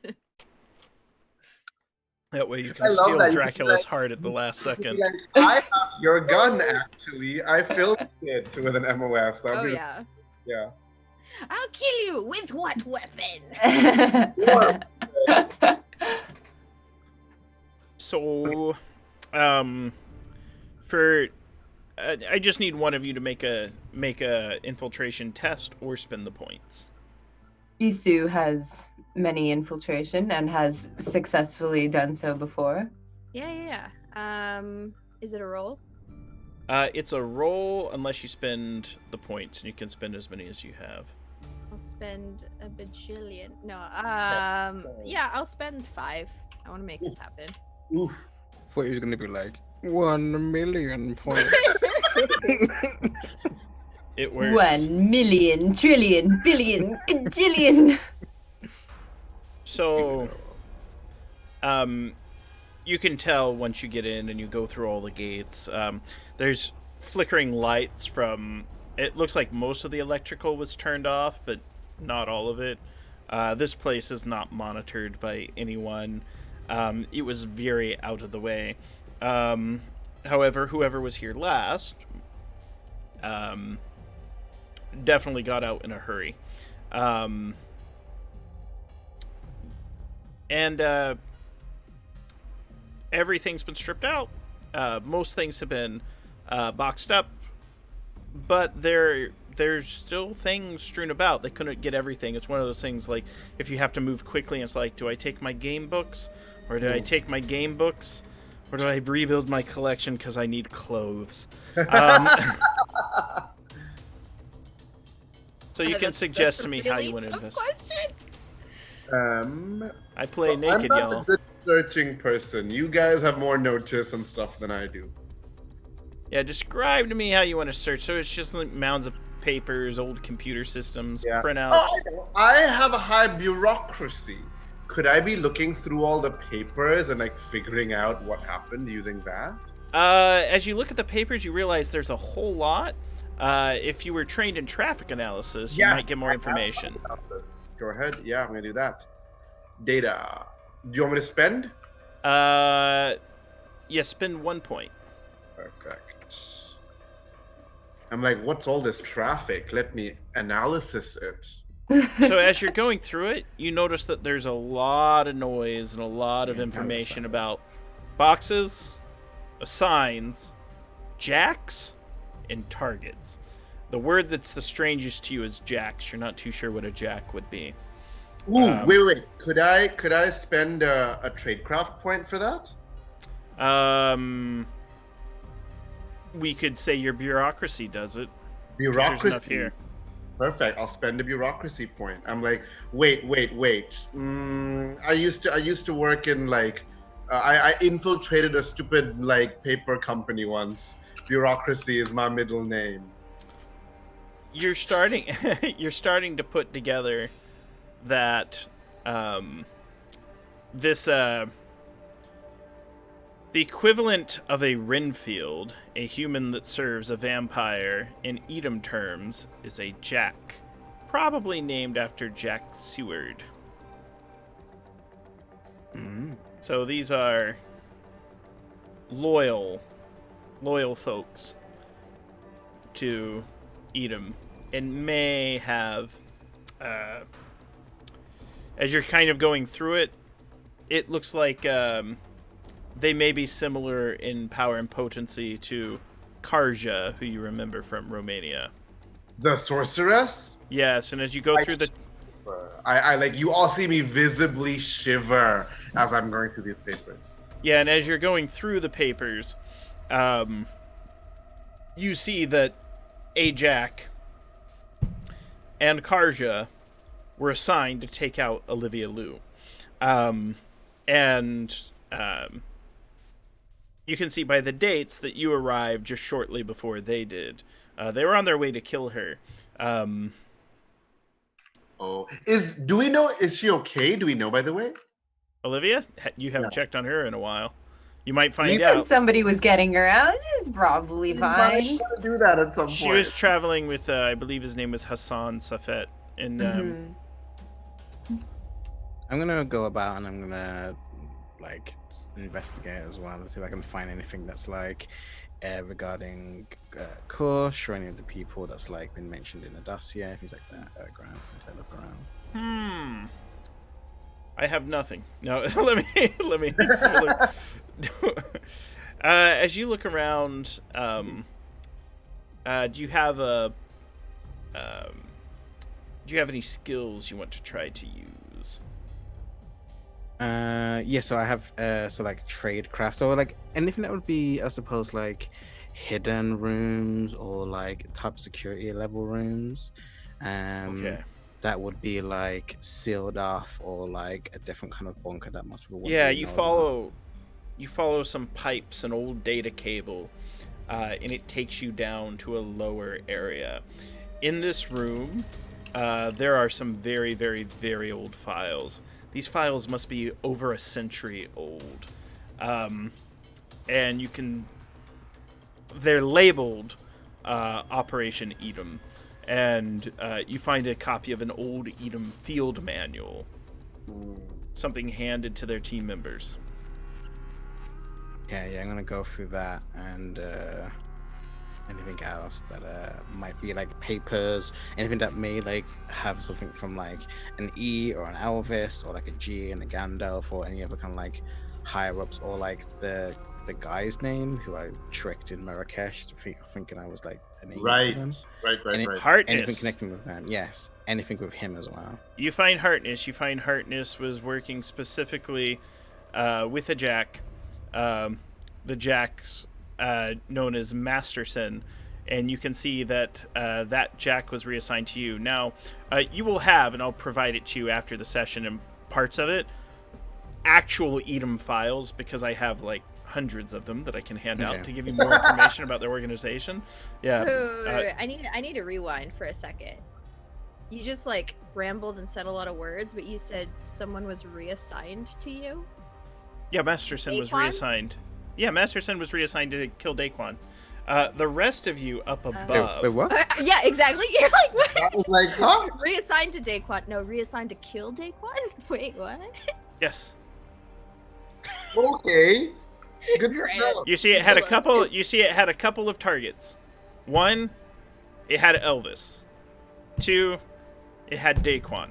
That way you
I
can
love
steal
that.
Dracula's heart at the last second.
I have your gun, actually. I filmed it with an MOS.
Oh yeah.
Yeah.
I'll kill you with what weapon?
So, I just need one of you to make a infiltration test or spend the points.
Jisoo has many infiltration and has successfully done so before.
Yeah. Is it a roll?
It's a roll unless you spend the points, and you can spend as many as you have.
I'll spend a bajillion. No, yeah, I'll spend 5. I want to make this happen.
Oof.
I thought he was going to be like, 1 million points.
It works.
1 million, trillion, billion, gajillion.
So, you can tell once you get in and you go through all the gates. There's flickering lights from... It looks like most of the electrical was turned off, but not all of it. This place is not monitored by anyone. It was very out of the way. However, whoever was here last definitely got out in a hurry. And everything's been stripped out. Most things have been boxed up, but there's still things strewn about. They couldn't get everything. It's one of those things, like, if you have to move quickly, it's like, do I take my game books? Or do I take my game books? Or do I rebuild my collection because I need clothes? So you can suggest to me how you want to invest. I play naked,
I'm
y'all.
not a good searching person. You guys have more notice and stuff than I do.
Yeah, describe to me how you want to search. So it's just like mounds of papers, old computer systems, printouts.
Oh, I have a high bureaucracy. Could I be looking through all the papers and like figuring out what happened using that?
As you look at the papers, you realize there's a whole lot. If you were trained in traffic analysis, you might get more information.
Go ahead. Yeah, I'm gonna do that. Data. Do you want me to spend?
Yeah, spend 1 point.
Perfect. I'm like, what's all this traffic? Let me analysis it.
So as you're going through it, you notice that there's a lot of noise and a lot of information about boxes, signs, jacks, and targets. The word that's the strangest to you is jacks. You're not too sure what a jack would be.
Ooh, wait. Could I spend a tradecraft point for that?
We could say your bureaucracy does it. 'Cause
Bureaucracy.
There's enough here.
Perfect. I'll spend a bureaucracy point. I'm like, wait. I used to work in like, I infiltrated a stupid like paper company once. Bureaucracy is my middle name.
You're starting to put together that this the equivalent of a Renfield, a human that serves a vampire in Edom terms, is a Jack, probably named after Jack Seward. So these are loyal folks to Edom, and may have, as you're kind of going through it looks like they may be similar in power and potency to Karja, who you remember from Romania.
The sorceress?
Yes, and as you go through the...
I like, you all see me visibly shiver as I'm going through these papers.
Yeah, and as you're going through the papers, you see that Ajak and Karja were assigned to take out Olivia Liu. You can see by the dates that you arrived just shortly before they did. They were on their way to kill her.
Do we know, is she okay? Do we know, by the way?
Olivia? You haven't checked on her in a while. You might find
You
out.
said somebody was getting her out. She's probably fine.
She's gonna do that at some point.
She was traveling with, I believe his name was Hassan Safet. And
I'm gonna go about and I'm gonna like investigate as well and see if I can find anything that's like regarding Kush or any of the people that's like been mentioned in the dossier, things like that. Graham, as I look around.
I have nothing. No, let me. As you look around, do you have any skills you want to try to use?
Yeah, so I have so like trade craft, so like anything that would be, I suppose, like hidden rooms or like top security level rooms.
Okay.
That would be like sealed off or like a different kind of bunker that most people wouldn't
Yeah,
really
you
know
follow some pipes, an old data cable, and it takes you down to a lower area. In this room, there are some very, very, very old files. These files must be over a century old. And they're labeled Operation Edom. And you find a copy of an old Edom field manual. Something handed to their team members.
Yeah, I'm gonna go through that and anything else that might be like papers, anything that may like have something from like an E or an Elvis or like a G and a Gandalf or any other kind of like higher ups, or like the guy's name who I tricked in Marrakesh thinking I was like an E.
Right.
Harkness.
Anything connecting with that? Yes, anything with him as well.
You find Harkness. You find Harkness was working specifically with a Jack. The Jacks known as Masterson, and you can see that that Jack was reassigned to you. Now, you will have, and I'll provide it to you after the session and parts of it, actual Edom files, because I have like hundreds of them that I can hand out to give you more information about their organization. Yeah.
Wait. I need to rewind for a second. You just like rambled and said a lot of words, but you said someone was reassigned to you?
Yeah, Masterson was reassigned. Yeah, Masterson was reassigned to kill Daquan. The rest of you up above.
Wait, what?
Yeah, exactly. You're like, what?
I was like, huh?
Reassigned to Daquan. No, reassigned to kill Daquan? Wait, what?
Yes.
Okay. Good
Great.
to know.
You see, it had a couple. You see, it had a couple of targets. One, it had Elvis. Two, it had Daquan.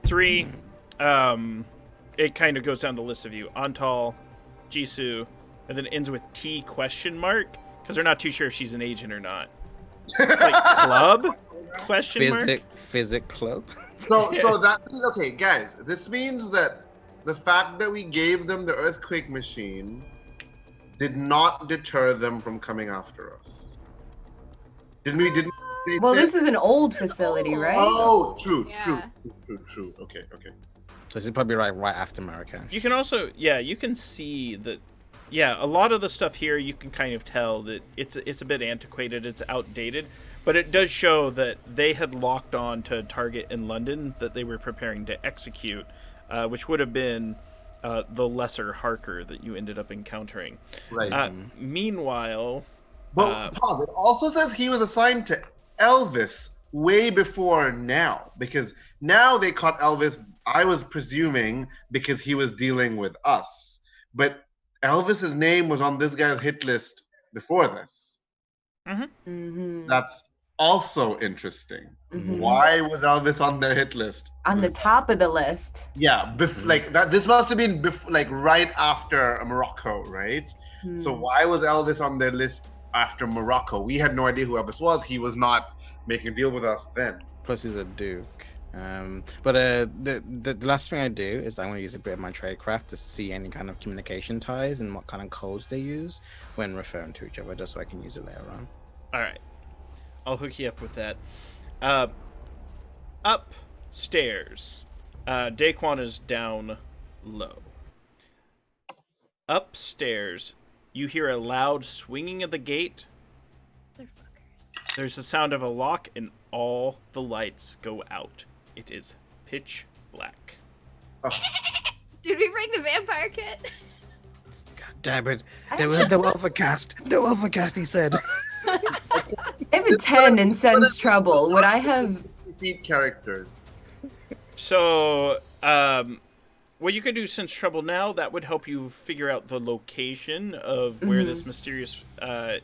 Three, it kind of goes down the list of you. Antal, Jisoo, and then it ends with T ? Because they're not too sure if she's an agent or not. It's like club ?
Physic club.
So that means, okay, guys, this means that the fact that we gave them the earthquake machine did not deter them from coming after us. Didn't they
Well,
say-
this is an old facility,
old.
right?
Oh, true.
Yeah.
Okay.
This is probably right after Marrakesh.
You can also, you can see that, a lot of the stuff here you can kind of tell that it's a bit antiquated, it's outdated, but it does show that they had locked on to a target in London that they were preparing to execute, which would have been the lesser Harker that you ended up encountering.
Right.
Meanwhile,
But pause. It also says he was assigned to Elvis way before now, because now they caught Elvis. I was presuming because he was dealing with us, but Elvis's name was on this guy's hit list before this.
Mm-hmm.
That's also interesting.
Mhm.
Why was Elvis on their hit list?
On the top of the list.
Yeah, like that. This must have been like right after Morocco, right? So
Hmm.
why was Elvis on their list after Morocco? We had no idea who Elvis was. He was not making a deal with us then.
Plus, he's a duke. But the last thing I do is I want to use a bit of my tradecraft to see any kind of communication ties and what kind of codes they use when referring to each other, just so I can use it later on.
all right, I'll hook you up with that. Upstairs, Daquan is down low. Upstairs, you hear a loud swinging of the gate.
Motherfuckers.
There's the sound of a lock, and all the lights go out. It is pitch black.
Did we bring the vampire kit?
God damn it! There was no overcast. No overcast. He said.
I have a 10 and sense trouble. Would I have?
Repeat characters.
So, what you could do since trouble now, that would help you figure out the location of where this mysterious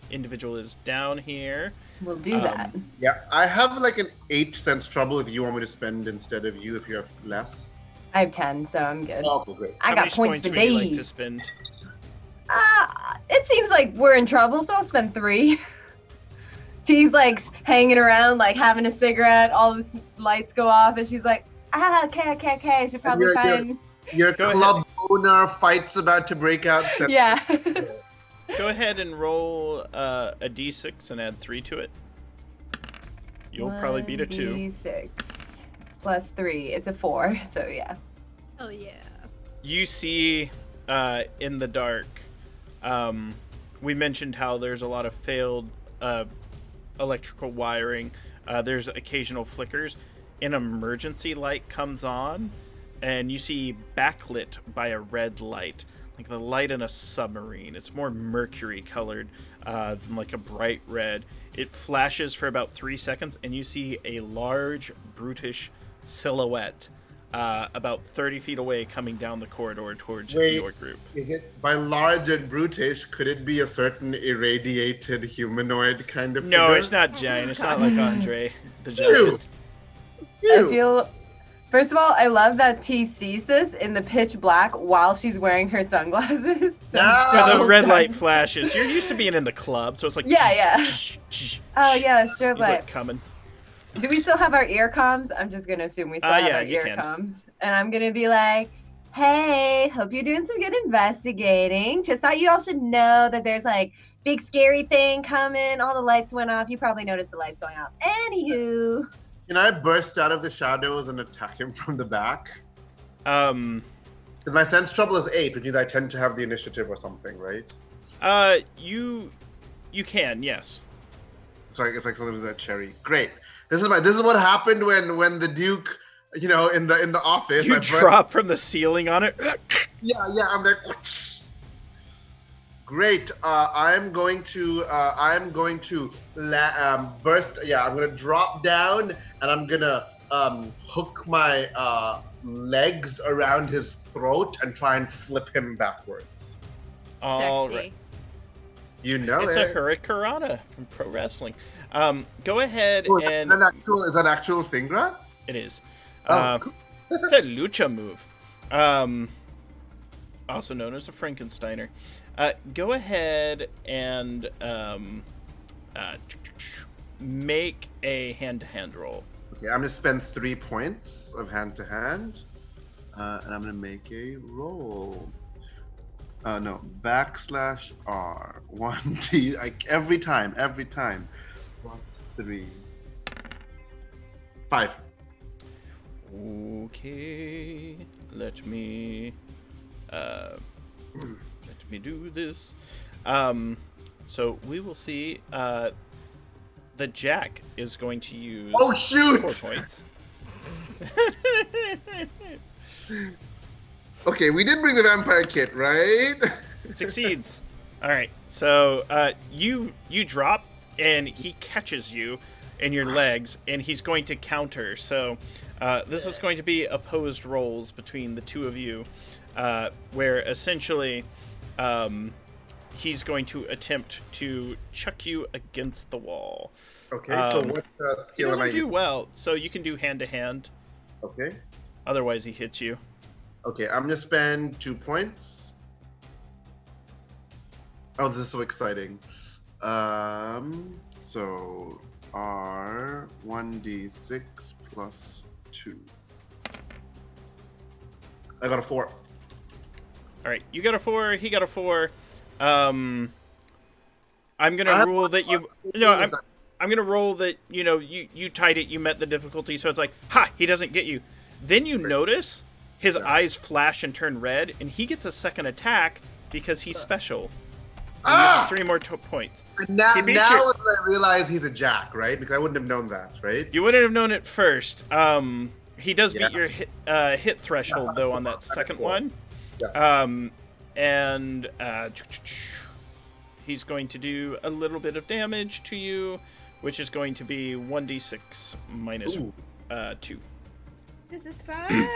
individual is down here.
We'll do that.
Yeah, I have like an 8 sense trouble if you want me to spend instead of you if you have less.
I have 10, so I'm good.
Oh, great.
I
How
got
many
points for
would you like
days.
to spend?
It seems like we're in trouble, so I'll spend 3. T's like hanging around, like having a cigarette. All the lights go off, and she's like, okay. Should probably
You're-
find.
Your
Go
club owner fight's about to break out.
Yeah.
Go ahead and roll a d6 and add 3 to it. You'll probably beat a 2.
1d6 plus 3. It's a 4, so yeah.
Oh yeah.
You see in the dark, we mentioned how there's a lot of failed electrical wiring. There's occasional flickers. An emergency light comes on, and you see backlit by a red light, like the light in a submarine. It's more mercury colored than like a bright red. It flashes for about 3 seconds, and you see a large, brutish silhouette about 30 feet away coming down the corridor towards your group.
Is it by large and brutish? Could it be a certain irradiated humanoid kind of
No,
figure?
it's not giant. It's not like Andre the
Ew.
Giant.
I feel. First of all, I love that T sees this in the pitch black while she's wearing her sunglasses. So
Yeah, the
well
red
done.
light flashes. You're used to being in the club, so it's like
Yeah. Oh yeah, strobe
He's
light.
like coming.
Do we still have our ear comms? I'm just gonna assume we still have
yeah,
our
you
ear
can.
comms. And I'm gonna be like, hey, hope you're doing some good investigating. Just thought you all should know that there's like big scary thing coming. All the lights went off. You probably noticed the lights going off. Anywho.
Can I burst out of the shadows and attack him from the back? Because my sense trouble is 8, which means I tend to have the initiative or something, right?
You can, yes.
It's like something with that cherry. Great. This is what happened when the Duke, in the office.
You
I burst-
drop from the ceiling on it.
Yeah. I'm like. Great. I'm going to burst. Yeah, I'm gonna drop down and I'm gonna hook my legs around his throat and try and flip him backwards.
All
Sexy.
right.
You know
It's
it.
a Hurricanrana from pro wrestling. Go ahead
Oh,
and
is that an actual thing, Grant?
it is.
Oh, cool.
It's a lucha move. Also known as a Frankensteiner. Go ahead and make a hand-to-hand roll.
Okay, I'm gonna spend 3 points of hand to hand, and I'm gonna make a roll. No, /R 1d. Every time. +3. 5.
Okay, let me do this. So we will see. The Jack is going to use
Oh shoot!
4 points.
Okay, we did bring the vampire kit, right?
Succeeds. All right. So you drop, and he catches you in your legs, and he's going to counter. So this is going to be opposed rolls between the two of you, where essentially he's going to attempt to chuck you against the wall.
Okay, so what
He
skill am
doesn't
I
do
using?
well, so you can do hand to hand.
Okay.
Otherwise, he hits you.
Okay, I'm gonna spend 2 points. Oh, this is so exciting. So R 1d6 plus 2. I got a 4.
All right, you got a 4. He got a 4. I'm gonna rule that you. No, I'm gonna roll that. You know, you tied it. You met the difficulty, so it's like, ha! He doesn't get you. Then you notice his eyes flash and turn red, and he gets a second attack because he's special. He uses 3 more points.
Now,
He beat
now
you.
that I realize he's a Jack, right? Because I wouldn't have known that, right?
You wouldn't have known it first. He does
Yeah.
beat your hit threshold though on that second one.
Yes.
And he's going to do a little bit of damage to you, which is going to be 1d6 minus
Ooh.
2.
This is fine.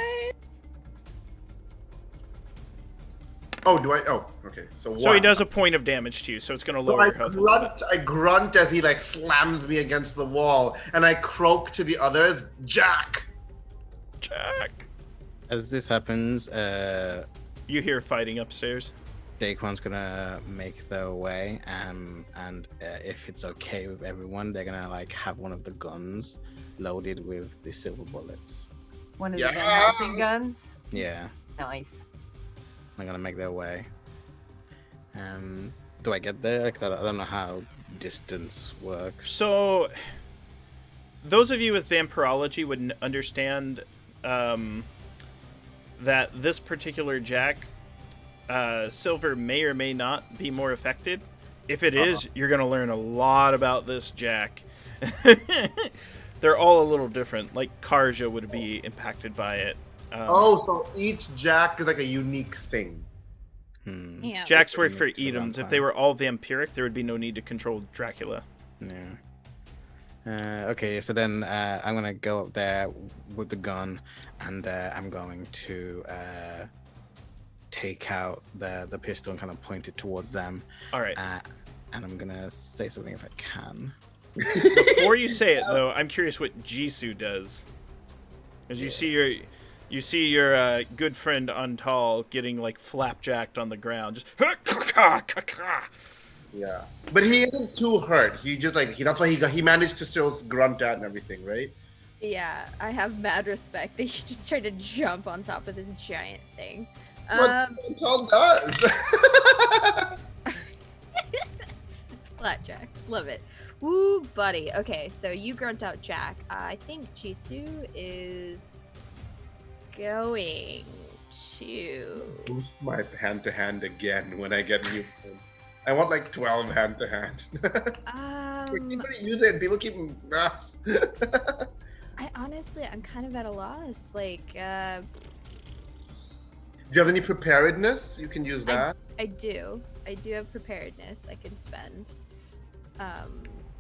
Oh, do I? Oh, okay. So 1.
So he does a point of damage to you, so it's going to
So
lower your health.
I grunt as he like slams me against the wall, and I croak to the others, Jack.
Jack.
As this happens,
You hear fighting upstairs.
Daquan's gonna make their way, and if it's okay with everyone, they're gonna like have one of the guns loaded with the silver bullets.
One of
Yeah.
the Van Helsing guns.
Yeah,
Nice.
they're gonna make their way. Do I get there? Like, I don't know how distance works.
So, those of you with vampirology would understand that this particular Jack, silver may or may not be more affected. If it is, you're going to learn a lot about this Jack. They're all a little different. Like Karja would be impacted by it.
So each Jack is like a unique thing.
Yeah.
Jacks work for
Unique to the
Edams. If
vampire.
they were all vampiric, there would be no need to control Dracula.
Yeah. Okay, so then I'm gonna go up there with the gun, and I'm going to take out the pistol and kind of point it towards them.
All right.
And I'm gonna say something if I can.
Before you say it, though, I'm curious what Jisoo does. As you see your good friend Antal getting like flapjacked on the ground, just
Yeah, but he isn't too hurt. He just like that's why he managed to still grunt out and everything, right?
Yeah, I have mad respect. They should just try to jump on top of this giant thing.
What Tom does?
Flatjack, love it. Woo, buddy. Okay, so you grunt out Jack. I think Jisoo is going to.
Boost my hand to hand again when I get new points. I want like 12 hand to hand. People use it. People keep.
I'm kind of at a loss. Like,
Do you have any preparedness? You can use that.
I do have preparedness I can spend.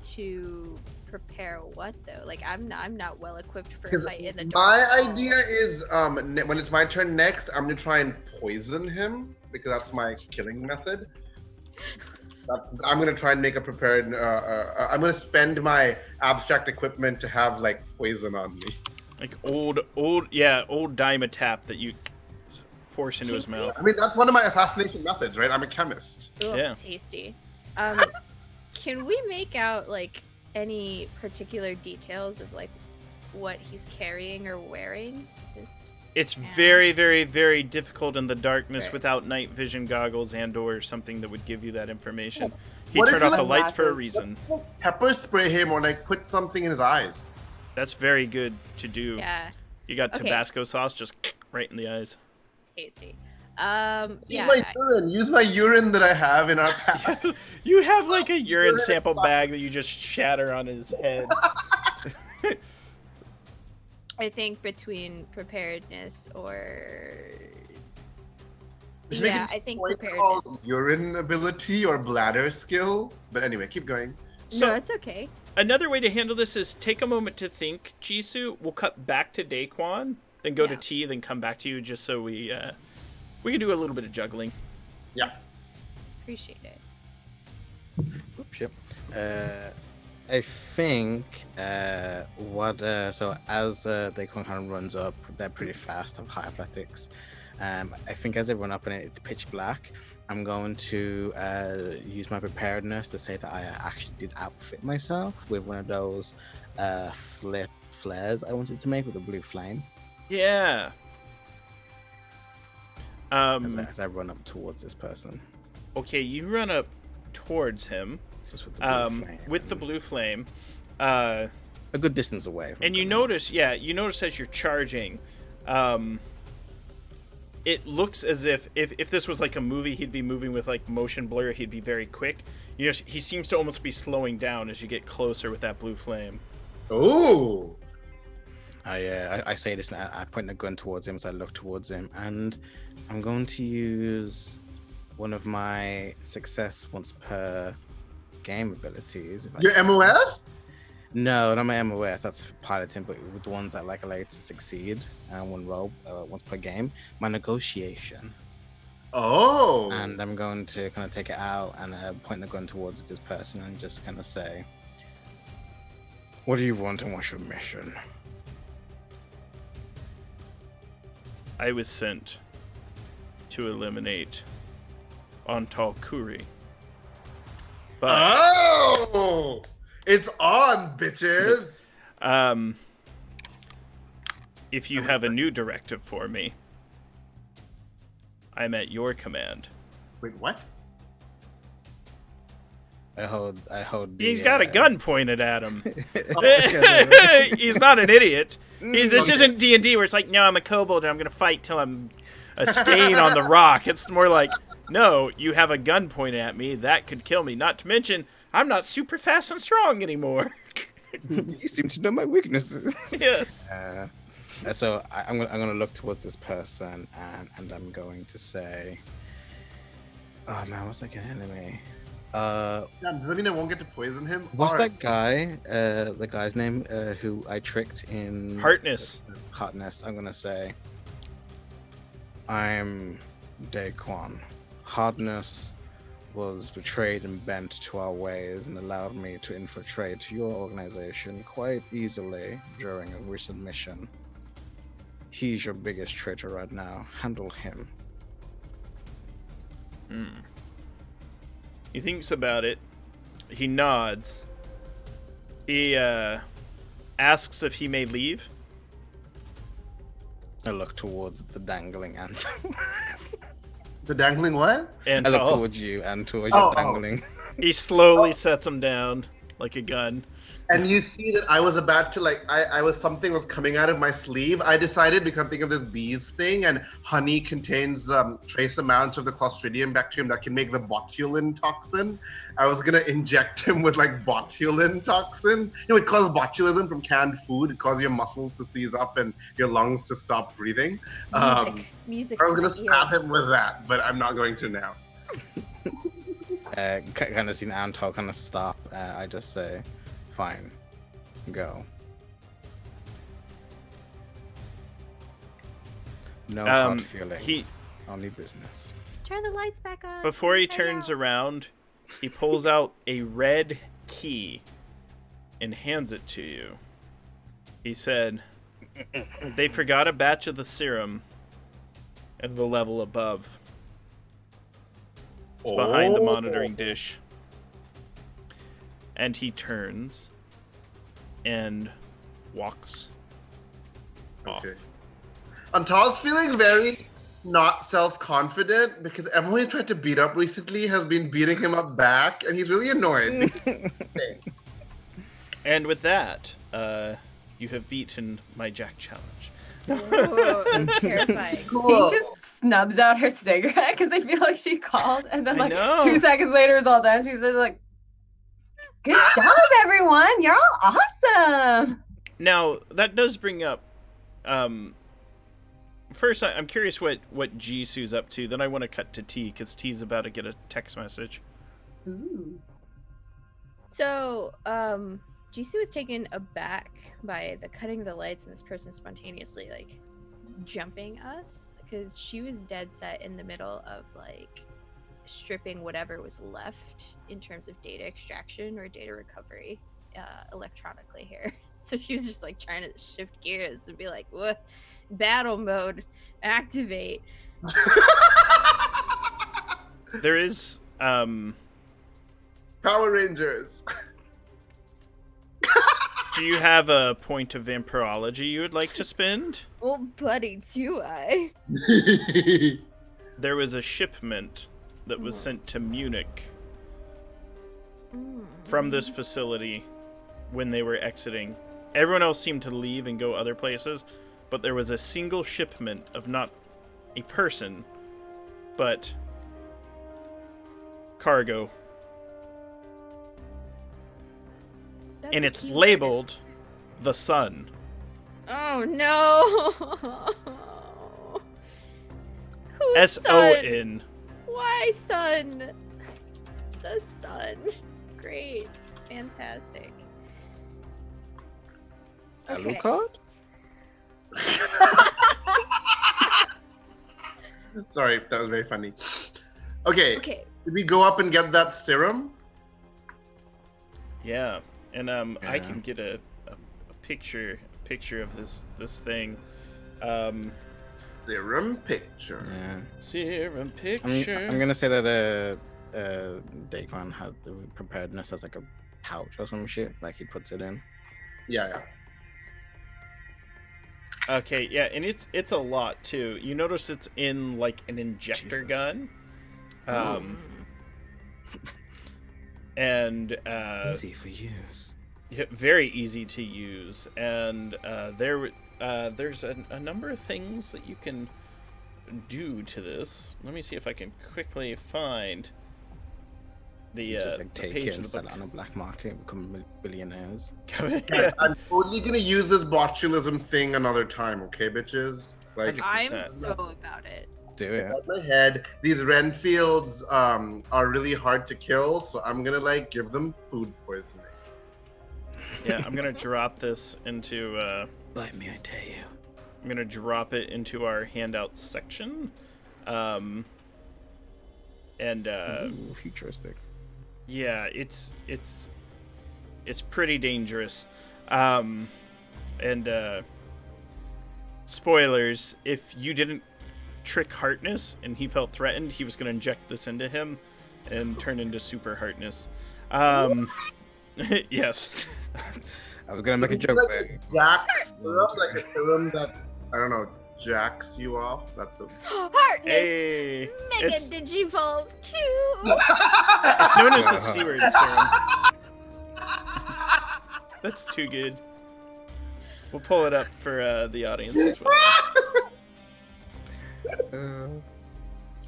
To prepare what though? Like, I'm not well equipped for a fight in the dark.
My idea is when it's my turn next, I'm gonna try and poison him because that's my killing method. I'm gonna try and make a prepared. I'm gonna spend my abstract equipment to have like poison on me.
like old Dimetap that you force into his mouth.
I mean, that's one of my assassination methods, right? I'm a chemist.
Ugh,
Yeah.
tasty. Can we make out like any particular details of like what he's carrying or wearing?
It's very, very, very difficult in the darkness
Right.
without night vision goggles and/or something that would give you that information. He
What if
turned
you,
off the
like,
lights for a reason.
Pepper spray him or like put something in his eyes.
That's very good to do.
Yeah,
You got
Okay.
Tabasco sauce just right in the eyes.
tasty.
Use
Yeah,
my urine. Use my urine that I have in our pack.
You have like a urine sample bag that you just shatter on his head.
I think between preparedness or
We should make
yeah,
it
I think
points
preparedness.
called urine ability or bladder skill. But anyway, keep going.
So-
No, it's okay.
Another way to handle this is take a moment to think, Jisoo. We'll cut back to Daquan, then go to
Yeah.
T, then come back to you, just so we can do a little bit of juggling.
Yeah.
Appreciate it.
Oops, yep. I think so as they kind of runs up, they're pretty fast, have high athletics. I think as they run up and it's pitch black, I'm going to use my preparedness to say that I actually did outfit myself with one of those flares I wanted to make with a blue flame
Yeah.
as I run up towards this person.
Okay, you run up towards him
Just with the blue flame.
with the blue flame.
A good distance away. From
And you
them.
notice as you're charging, it looks as if this was like a movie, he'd be moving with like motion blur, he'd be very quick. You know, he seems to almost be slowing down as you get closer with that blue flame.
Ooh.
I say this now. I point the gun towards him as I look towards him, and I'm going to use one of my success once per game abilities. if I
Your
can.
MOS?
No, not my MOS. That's piloting, but with the ones that like allow you to succeed one roll once per game. My negotiation,
Oh.
and I'm going to kind of take it out and point the gun towards this person and just kind of say, "What do you want and what's your mission?"
I was sent to eliminate Antal Kuri. But
Oh. It's on, bitches.
if you have a new directive for me, I'm at your command.
Wait, what?
I hold.
He's got a gun pointed at him.
Okay.
He's not an idiot. This isn't D&D where it's like, no, I'm a kobold and I'm going to fight till I'm a stain on the rock. It's more like, no, you have a gun pointed at me. That could kill me. Not to mention, I'm not super fast and strong anymore.
You seem to know my weaknesses.
Yes.
So I'm gonna look towards this person and I'm going to say, "Oh man, what's like an enemy?
Damn, does that mean I won't get to poison him?
What's
Alright.
that guy? The guy's name who I tricked in
Harkness.
Hotness. I'm gonna say, I'm Daquan. Hardness was betrayed and bent to our ways and allowed me to infiltrate your organization quite easily during a recent mission. He's your biggest traitor right now. Handle him."
He thinks about it. He nods. He asks if he may leave.
I look towards the dangling ant.
The dangling what?
And
I look towards you and towards
Oh,
your
oh.
dangling.
he slowly sets him down like a gun.
And you see that I was about to something was coming out of my sleeve. I decided, because I'm thinking of this bees thing, and honey contains trace amounts of the Clostridium bacterium that can make the botulin toxin. I was gonna inject him with like botulin toxin. You know, it causes botulism from canned food. It causes your muscles to seize up and your lungs to stop breathing.
Music.
I was
to
gonna
my
stab
ears.
him with that, but I'm not going to now.
Kind of seen Antal kind of stop. I just say, "Fine, go." No hard feelings. Only business.
Turn the lights back on.
Before he
Hey,
turns
y'all.
around, he pulls out a red key and hands it to you. He said, "They forgot a batch of the serum at the level above. It's behind the monitoring dish." And he turns and walks
Okay. Antal's feeling very not self-confident because everyone he's tried to beat up recently has been beating him up back, and he's really annoyed.
And with that, you have beaten my Jack challenge.
Whoa, that's terrifying.
Cool.
He just snubs out her cigarette because I feel like she called, and then
I
like
know.
2 seconds later it's all done. She's just like, "Good job, everyone! You're all awesome."
Now, that does bring up... first, I'm curious what Jisu's up to. Then I want to cut to T, because T's about to get a text message.
Ooh.
So, Jisoo was taken aback by the cutting of the lights and this person spontaneously, like, jumping us, because she was dead set in the middle of, like, stripping whatever was left in terms of data extraction or data recovery electronically here. So she was just, like, trying to shift gears and be like, what? Battle mode, activate.
There is,
Power Rangers.
do you have a point of vampirology you would like to spend?
Well, buddy, do I?
There was a shipment that was sent to Munich from this facility when they were exiting. Everyone else seemed to leave and go other places, but there was a single shipment of not a person, but cargo.
That's
And
a
it's
keyword.
labeled the Sun.
Oh no! Who's Sun?
S-O-N.
Why Sun? The Sun. Great. Fantastic. Okay.
Alucard?
Sorry, that was very funny. Okay,
Okay.
did we go up and get that serum?
Yeah, and I
Yeah.
can get a picture of this thing.
Serum picture.
Yeah.
Serum
I'm
picture.
gonna say that Daquan had the preparedness as like a pouch or some shit, like he puts it in.
Yeah.
Okay, yeah, and it's a lot too. You notice it's in like an injector
Jesus.
gun. And
Easy for use.
yeah, very easy to use, and there's a number of things that you can do to this. Let me see if I can quickly find the
Just like
the
take
page
it
of
and
the
sell
book.
it on a black market, become billionaires.
Guys, I'm totally gonna use this botulism thing another time, okay, bitches? Like,
100%.
I'm so about it.
Do it.
out my head, these Renfields are really hard to kill, so I'm gonna like give them food poisoning.
Yeah, I'm gonna drop this into.
Bite me, I dare you.
I'm gonna drop it into our handouts section, and
Ooh, futuristic.
yeah, it's pretty dangerous. And spoilers: if you didn't trick Harkness and he felt threatened, he was gonna inject this into him and turn into Super Harkness. Yes.
I was gonna make a
It's
joke
like
there.
a Jack serum, like a serum that I don't know jacks you off. That's a
Harkness!
Hey,
Mega
it's
Digivolve 2!
it's known as the C-word serum. That's too good. We'll pull it up for the audience as well.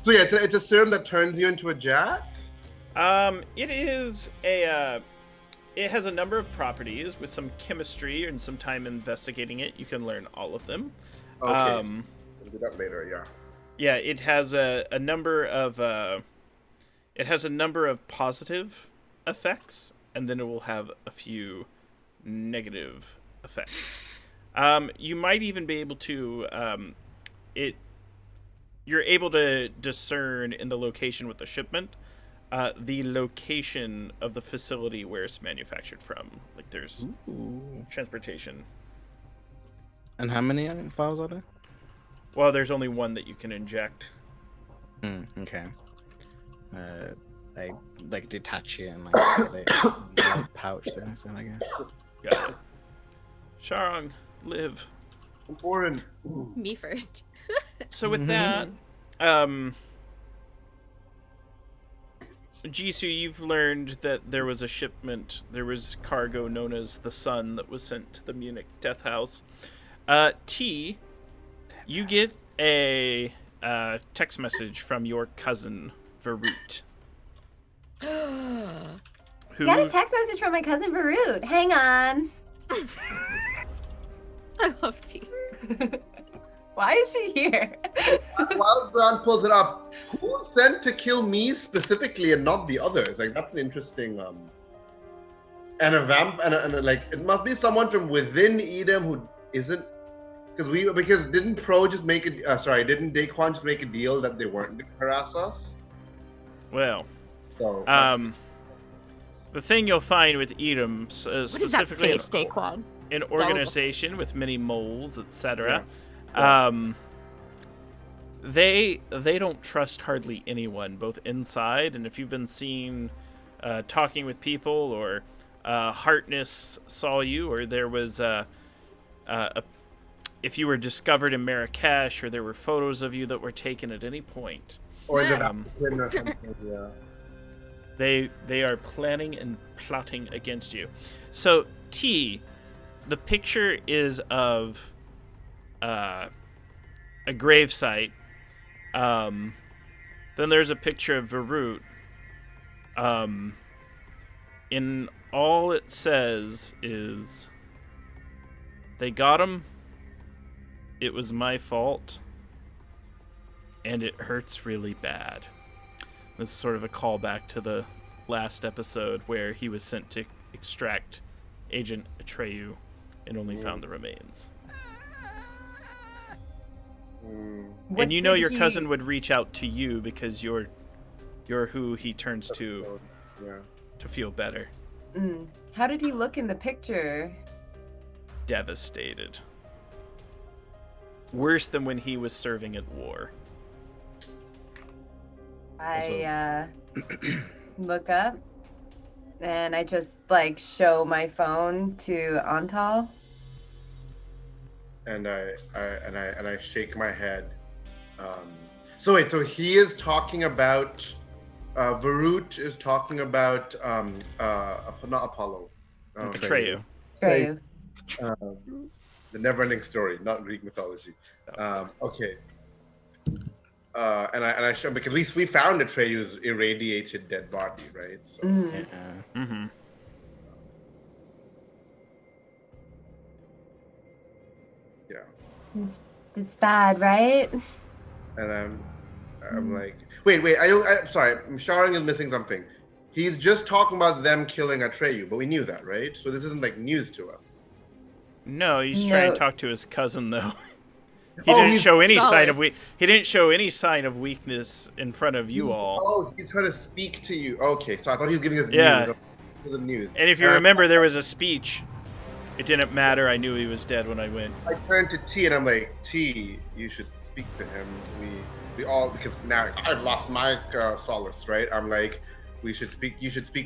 So yeah, it's a serum that turns you into a jack.
It is a. It has a number of properties with some chemistry and some time investigating it. You can learn all of them.
Okay, so we'll do that later. Yeah.
Yeah, it has a number of. It has a number of positive effects, and then it will have a few negative effects. You might even be able to. You're able to discern in the location with the shipment. The location of the facility where it's manufactured from. Like there's
Ooh.
transportation.
And how many files are there?
Well, there's only one that you can inject.
Okay. I like detach it and like put it in a pouch there, so I guess.
Got it. Sharong, live.
Important.
Me first.
So with that, Jisoo, you've learned that there was a shipment, there was cargo known as the Sun that was sent to the Munich death house. T, you get a text message from your cousin, Varut. Who...
Got a text message from my cousin Varut. Hang on.
I love T.
Why is she here?
While Grant pulls it up, who's sent to kill me specifically and not the others? Like, that's an interesting and a vamp and like it must be someone from within Edom who isn't because didn't Pro just make it didn't Daquan just make a deal that they weren't gonna harass us?
Well,
so
the thing you'll find with Edom,
What is that
specifically
face, Daquan?
an organization with many moles, etc.
Yeah.
They don't trust hardly anyone, both inside and if you've been seen talking with people, or Hartness saw you, or there was if you were discovered in Marrakesh, or there were photos of you that were taken at any point.
or the
Um,
or something, yeah.
They are planning and plotting against you. So T, the picture is of a gravesite. Then there's a picture of Varut. In all it says is, they got him. It was my fault. And it hurts really bad. This is sort of a callback to the last episode where he was sent to extract Agent Atreyu and only found the remains.
What
And you know
did
your
he-
cousin would reach out to you because you're who he turns to
Yeah.
to feel better.
How did he look in the picture?
Devastated. Worse than when he was serving at war.
I look up and I just like show my phone to Antal.
And I shake my head. So wait, so he is talking about Varut is talking about not Apollo.
Atreyu.
Atreyu.
The never-ending story, not Greek mythology. Okay. And I show because at least we found Atreyu's irradiated dead body, right? So.
Mhm.
Yeah.
Mm-hmm.
Yeah.
It's bad, right?
And I'm like, wait, I'm sorry, Sharing is missing something. He's just talking about them killing Atreyu, but we knew that, right? So this isn't like news to us.
No, he's trying
No.
to talk to his cousin though.
Oh,
He didn't
he's
show any sign of
Solace.
he didn't show any sign of weakness in front of you all.
Oh, he's trying to speak to you. Okay, so I thought he was giving us
Yeah.
news. The news.
And if you remember, there was a speech. It didn't matter. I knew he was dead when I went.
I turned to T and I'm like, T, you should speak to him. We all, because now I've lost my solace, right? I'm like, you should speak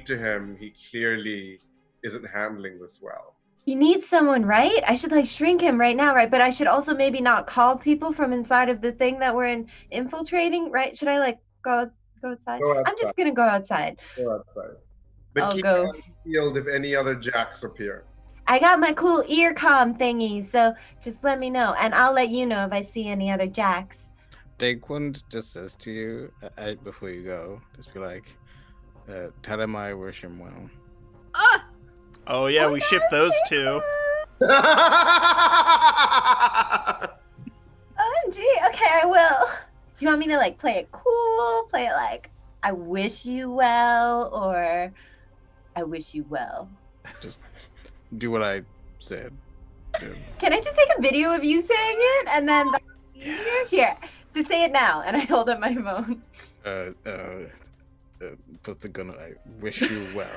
to him. He clearly isn't handling this well.
He needs someone, right? I should like shrink him right now, right? But I should also maybe not call people from inside of the thing that we're infiltrating, right? Should I like go outside?
Go
I'm just gonna go outside.
Go outside. But
I'll
keep
go.
an eye on the field if any other jacks appear.
I got my cool ear comm thingy, so just let me know, and I'll let you know if I see any other jacks.
Daquan just says to you before you go, just be like, tell him I wish him well.
Oh yeah, we shipped those two.
OMG, okay, I will. Do you want me to like play it cool, play it like I wish you well, or I wish you well?
Just do what I said. Do.
Can I just take a video of you saying it, and then
Yes.
here, just say it now, and I hold up my phone.
Put the gun. I wish you well.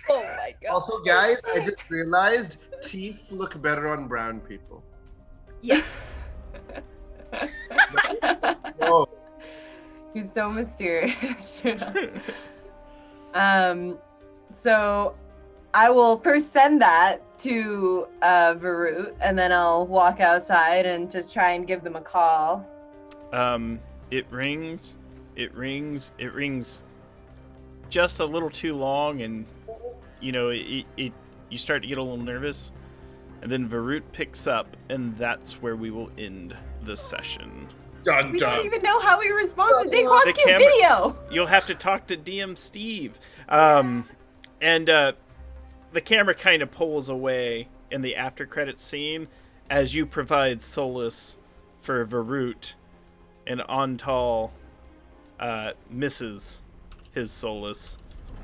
Oh my god.
Also, guys, I just realized teeth look better on brown people.
Yes.
Oh,
You're so mysterious. So I will first send that to Varut, and then I'll walk outside and just try and give them a call.
It rings. It rings. It rings just a little too long, and you start to get a little nervous, and then Varut picks up, and that's where we will end the session.
Dun,
We
dun.
don't even know how we respond to Daquan's
The
cute
camera-
video.
You'll have to talk to DM Steve. And the camera kind of pulls away in the after credits scene as you provide solace for Varut, and Antal misses his solace.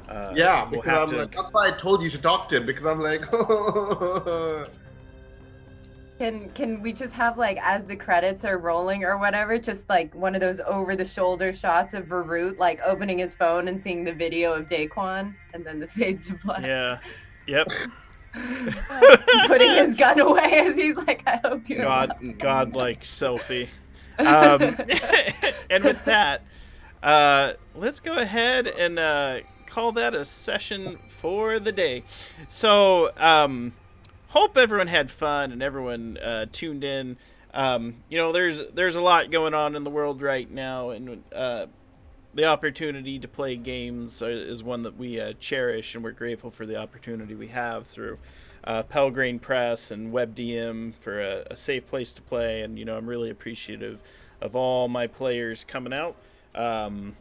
Yeah,
we'll
because
have
I'm
to-
like, that's why I told you to talk to him, because I'm like,
Can we just have, like, as the credits are rolling or whatever, just like one of those over the shoulder shots of Varut like opening his phone and seeing the video of Daquan, and then the fade to black.
Yeah. Yep.
Putting his gun away as he's like, I hope you're
Godlike selfie. And with that, let's go ahead and call that a session for the day. So, hope everyone had fun and everyone tuned in. There's a lot going on in the world right now, and the opportunity to play games is one that we cherish, and we're grateful for the opportunity we have through Pelgrane Press and WebDM for a safe place to play. And I'm really appreciative of all my players coming out. They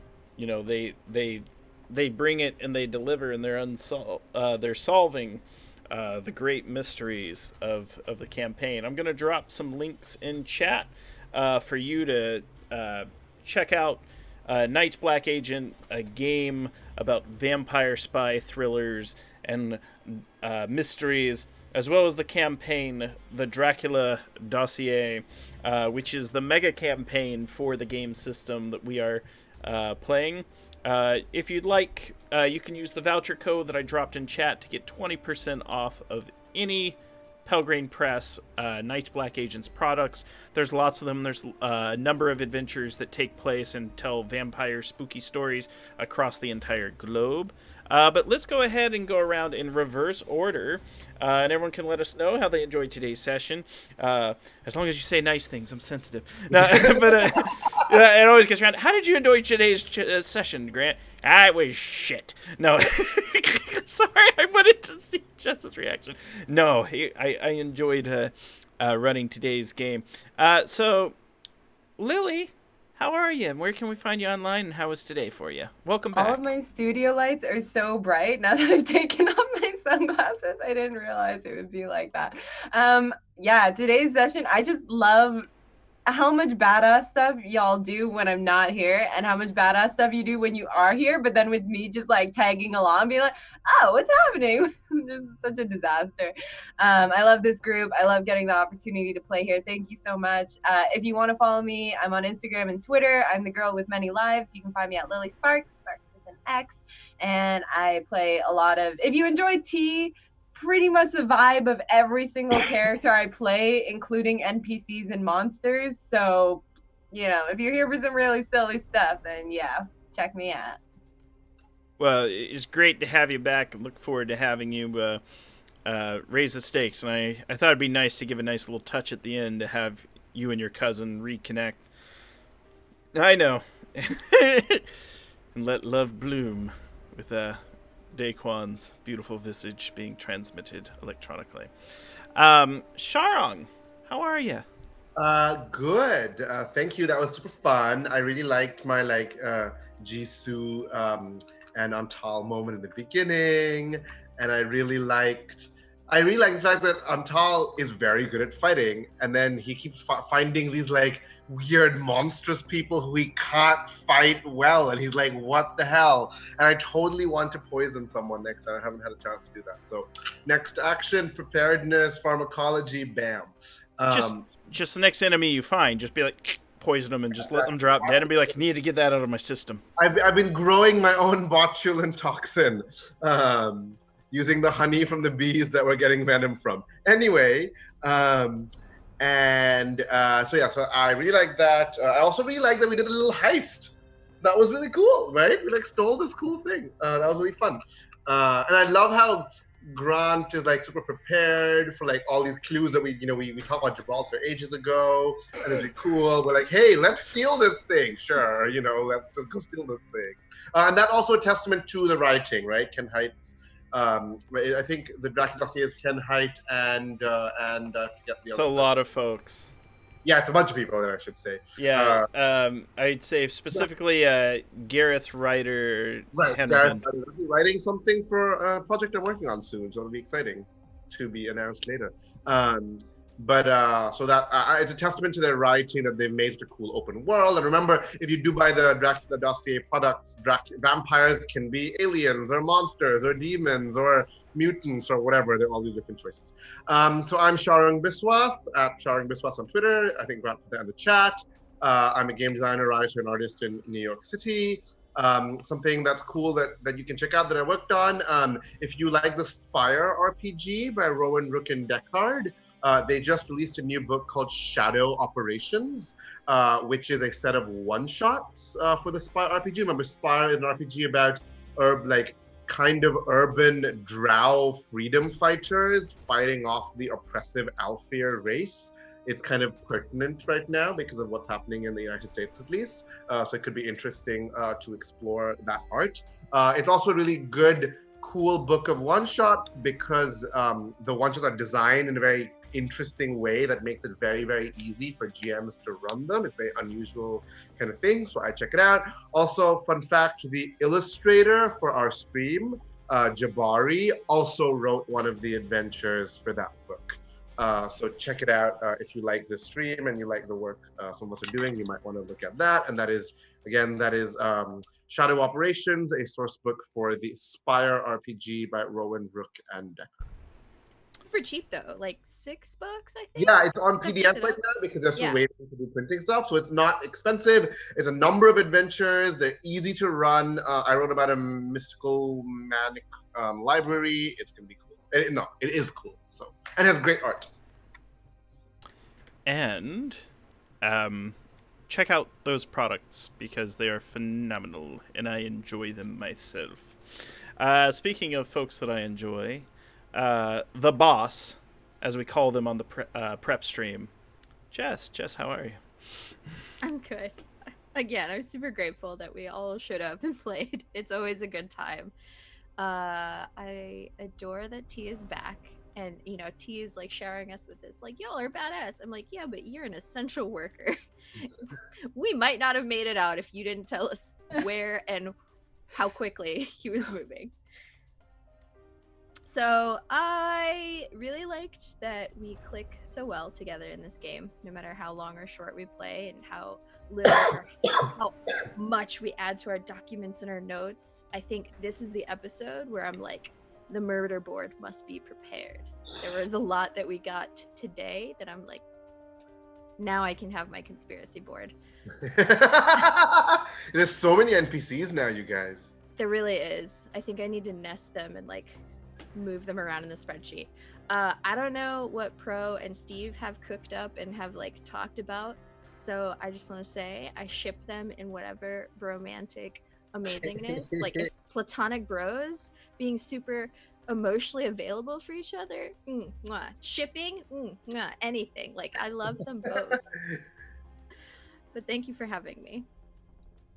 bring it and they deliver, and they're solving the great mysteries of the campaign. I'm going to drop some links in chat for you to check out Night's Black Agent, a game about vampire spy thrillers and mysteries, as well as the campaign, the Dracula Dossier, which is the mega campaign for the game system that we are playing. If you'd like, you can use the voucher code that I dropped in chat to get 20% off of any Pelgrane Press Night's Black Agents products. There's lots of them. There's a number of adventures that take place and tell vampire spooky stories across the entire globe. But let's go ahead and go around in reverse order, and everyone can let us know how they enjoyed today's session. As long as you say nice things, I'm sensitive. No, but it always gets around. How did you enjoy today's session, Grant? It was shit. No, sorry, I wanted to see Jess's reaction. No, I enjoyed running today's game. So, Lily, how are you? And where can we find you online? And how was today for you? Welcome back.
All of my studio lights are so bright now that I've taken off my sunglasses. I didn't realize it would be like that. Yeah, today's session, I just love how much badass stuff y'all do when I'm not here, and how much badass stuff you do when you are here, but then with me just like tagging along, being like, oh, what's happening? This is such a disaster. I love this group. I love getting the opportunity to play here. Thank you so much. If you want to follow me, I'm on Instagram and Twitter. I'm the girl with many lives. You can find me at Lily Sparks, Sparks with an X. And I play a lot of, if you enjoy tea, pretty much the vibe of every single character I play, including NPCs and monsters. So, if you're here for some really silly stuff, then yeah, check me out.
Well, it's great to have you back, and look forward to having you raise the stakes. And I thought it'd be nice to give a nice little touch at the end to have you and your cousin reconnect. I know. And let love bloom with Daquan's beautiful visage being transmitted electronically. Sharong, how are you?
Good. Thank you. That was super fun. I really liked my Jisoo and Antal moment in the beginning, and I really liked the fact that Antal is very good at fighting, and then he keeps finding these weird monstrous people who he can't fight well, and he's like, what the hell? And I totally want to poison someone next time. I haven't had a chance to do that. So next action, preparedness, pharmacology, bam.
Just the next enemy you find, just be like, poison them and just let them drop dead and be like, need to get that out of my system.
I've been growing my own botulinum toxin, using the honey from the bees that we're getting venom from. Anyway, so I really like that. I also really like that we did a little heist. That was really cool, right? We stole this cool thing. That was really fun. And I love how Grant is like super prepared for like all these clues that we talked about Gibraltar ages ago, and it's really cool. We're like, hey, let's steal this thing. Sure, let's just go steal this thing. And that's also a testament to the writing, right? Ken Height's. I think the Dracula Dossier is Ken Height and I forget the
It's
other.
a lot of folks.
Yeah, it's a bunch of people, I should say.
Yeah, I'd say specifically Gareth Ryder.
Right, Gareth is writing something for a project I'm working on soon, so it'll be exciting to be announced later. So that it's a testament to their writing that they've made such a cool open world. And remember, if you do buy the Dracula Dossier products, vampires can be aliens or monsters or demons or mutants or whatever. There are all these different choices. So I'm Sharang Biswas at Sharang Biswas on Twitter. I think Grant put that in the chat. I'm a game designer, writer, and artist in New York City. Something that's cool that you can check out that I worked on. If you like the Spire RPG by Rowan, Rook, and Deckard, they just released a new book called Shadow Operations, which is a set of one-shots for the Spire RPG. Remember, Spire is an RPG about kind of urban drow freedom fighters fighting off the oppressive Alfear race. It's kind of pertinent right now because of what's happening in the United States, at least. So it could be interesting to explore that art. It's also a really good, cool book of one-shots because the one-shots are designed in a very interesting way that makes it very, very easy for GMs to run them. It's a very unusual kind of thing, so I check it out. Also, fun fact, the illustrator for our stream, Jabari, also wrote one of the adventures for that book. So check it out if you like the stream and you like the work some of us are doing. You might want to look at that. And that is Shadow Operations, a source book for the Spire RPG by Rowan, Rook, and Deckard.
Super cheap though, like $6, I think.
Yeah, it's on PDF right now because they're still waiting to do printing stuff. So it's not expensive. It's a number of adventures. They're easy to run. I wrote about a mystical manic library. It's gonna be cool. It is cool. So, and it has great art.
And check out those products because they are phenomenal and I enjoy them myself. Speaking of folks that I enjoy, the boss, as we call them on the prep stream, Jess, how are you?
I'm good. Again, I'm super grateful that we all showed up and played. It's always a good time. I adore that T is back. And, T is, showering us with this, y'all are badass. I'm like, yeah, but you're an essential worker. We might not have made it out if you didn't tell us where and how quickly he was moving. So I really liked that we click so well together in this game, no matter how long or short we play and how little or how much we add to our documents and our notes. I think this is the episode where I'm like, the murder board must be prepared. There was a lot that we got today that I'm like, now I can have my conspiracy board.
There's so many NPCs now, you guys.
There really is. I think I need to nest them and move them around in the spreadsheet. I don't know what Pro and Steve have cooked up and have talked about. So I just want to say I ship them in whatever romantic amazingness. If platonic bros being super emotionally available for each other, shipping, anything. I love them both. But thank you for having me.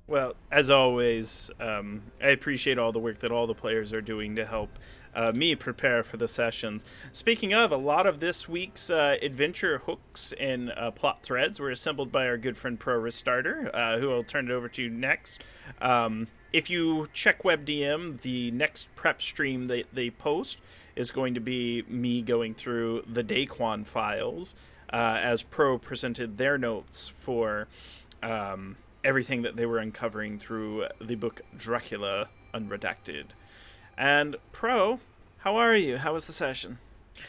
Well, as always, I appreciate all the work that all the players are doing to help me prepare for the sessions. Speaking of, a lot of this week's adventure hooks and plot threads were assembled by our good friend Pro Restarter, who I'll turn it over to next. If you check WebDM, the next prep stream that they post is going to be me going through the Daquan files as Pro presented their notes for everything that they were uncovering through the book Dracula Unredacted. And Pro, how are you? How was the session?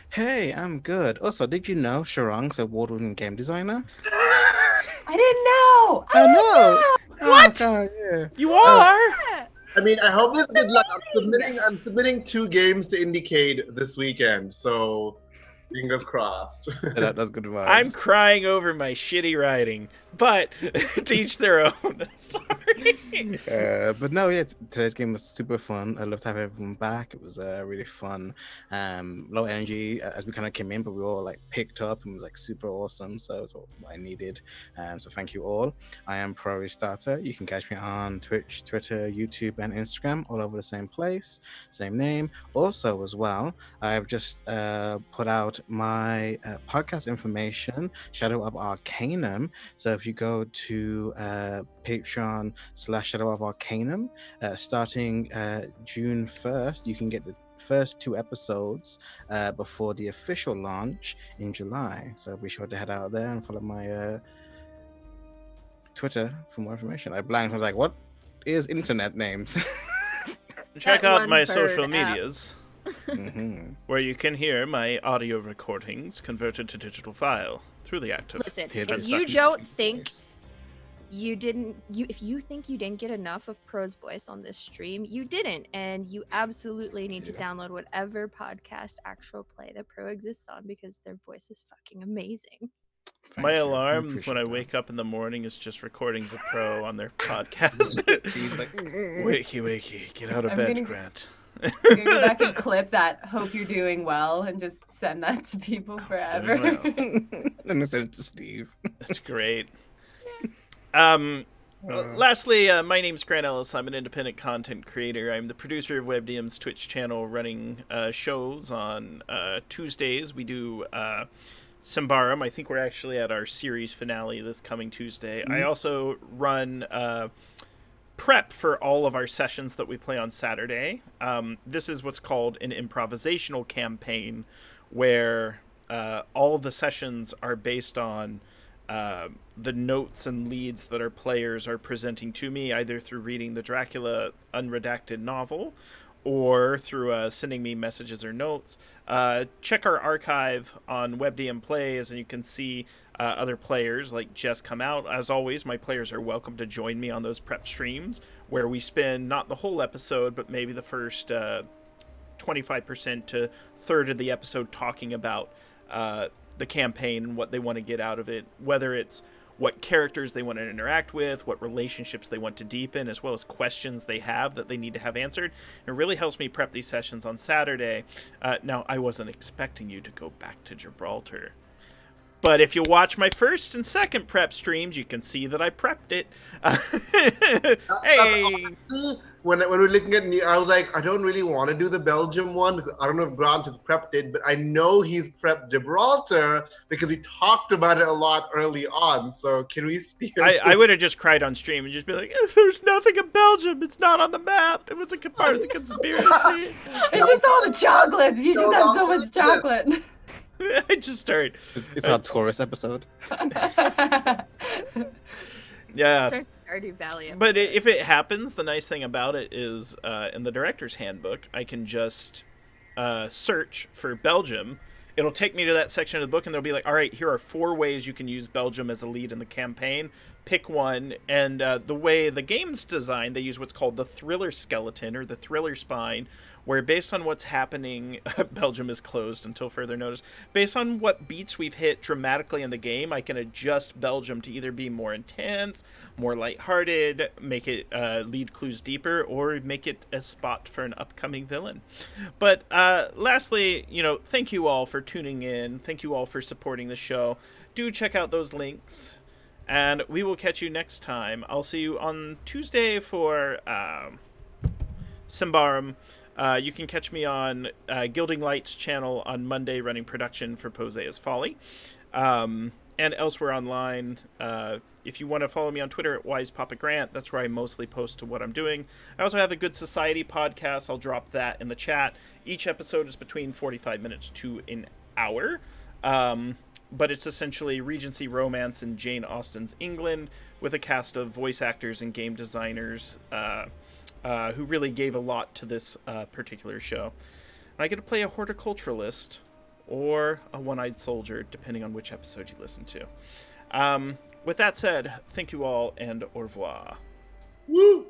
Hey, I'm good. Also, did you know Sharang's an award-winning game designer?
I didn't know.
I know.
What?
Oh, God, yeah.
You are?
I mean, I hope this is good luck. I'm submitting 2 games to Indiecade this weekend, so Fingers crossed.
That's good vibes.
I'm crying over my shitty writing, but to each their own. Sorry.
But no, yeah, today's game was super fun. I loved having everyone back. It was really fun. Low energy as we kind of came in, but we all like picked up and was like super awesome. So it's what I needed. So thank you all. I am Pro Restarter. You can catch me on Twitch, Twitter, YouTube, and Instagram, all over the same place, same name. Also, as well, I've just put out my podcast information, Shadow of Arcanum. So if you go to Patreon/Shadow of Arcanum, starting June 1st, you can get the first 2 episodes before the official launch in July. So be sure to head out there and follow my Twitter for more information. I blanked. I was like, what is internet names?
Check
That
out my
one
social
bird app.
medias, where you can hear my audio recordings converted to digital file through the active.
Listen,
Hidden
if you
section.
don't think
Voice.
if you think you didn't get enough of Pro's voice on this stream, you didn't, and you absolutely need to download whatever podcast actual play that Pro exists on, because their voice is fucking amazing.
Thank
My
you. I
alarm when
appreciate
I
that.
wake up in the morning is just recordings of Pro on their podcast.
He's like,
wakey, get out of
I'm
bed,
gonna-
Grant.
I'm gonna go back and clip that "Hope you're doing well" and just send that to people forever.
Doing
and I sent it to Steve.
That's great. Lastly, my name's Grant Ellis. I'm an independent content creator. I'm the producer of WebDM's Twitch channel, running shows on Tuesdays. We do Symbarum. I think we're actually at our series finale this coming Tuesday. I also run prep for all of our sessions that we play on Saturday. This is what's called an improvisational campaign, where all of the sessions are based on the notes and leads that our players are presenting to me, either through reading the Dracula unredacted novel or through sending me messages or notes. Check our archive on WebDM Plays, and you can see other players like Jess come out. As always, my players are welcome to join me on those prep streams, where we spend not the whole episode, but maybe the first 25% to third of the episode talking about the campaign and what they want to get out of it, whether it's what characters they want to interact with, what relationships they want to deepen, as well as questions they have that they need to have answered. It really helps me prep these sessions on Saturday. Now, I wasn't expecting you to go back to Gibraltar, but if you watch my first and second prep streams, you can see that I prepped it. Hey!
When we're looking at I was like, I don't really want to do the Belgium one because I don't know if Grant has prepped it, but I know he's prepped Gibraltar because we talked about it a lot early on. So can we steer?
I would have just cried on stream and just be like, there's nothing in Belgium. It's not on the map. It was a part of the conspiracy.
It's just all the chocolates. You just have so much chocolate.
I just start.
It's our tourist episode.
Yeah.
It's our Stardew Valley
But
episode.
if it happens, the nice thing about it is in the director's handbook, I can just search for Belgium. It'll take me to that section of the book, and they'll be like, all right, here are 4 ways you can use Belgium as a lead in the campaign. Pick one. And the way the game's designed, they use what's called the thriller skeleton or the thriller spine, where based on what's happening, Belgium is closed until further notice. Based on what beats we've hit dramatically in the game, I can adjust Belgium to either be more intense, more lighthearted, make it lead clues deeper, or make it a spot for an upcoming villain. But lastly, thank you all for tuning in. Thank you all for supporting the show. Do check out those links, and we will catch you next time. I'll see you on Tuesday for Symbarum. You can catch me on Gilding Light's channel on Monday, running production for Posea's Folly, and elsewhere online. If you want to follow me on Twitter at WisePapaGrant, that's where I mostly post to what I'm doing. I also have a Good Society podcast. I'll drop that in the chat. Each episode is between 45 minutes to an hour, but it's essentially Regency romance in Jane Austen's England with a cast of voice actors and game designers who really gave a lot to this particular show. And I get to play a horticulturalist or a one-eyed soldier, depending on which episode you listen to. With that said, thank you all, and au revoir.
Woo!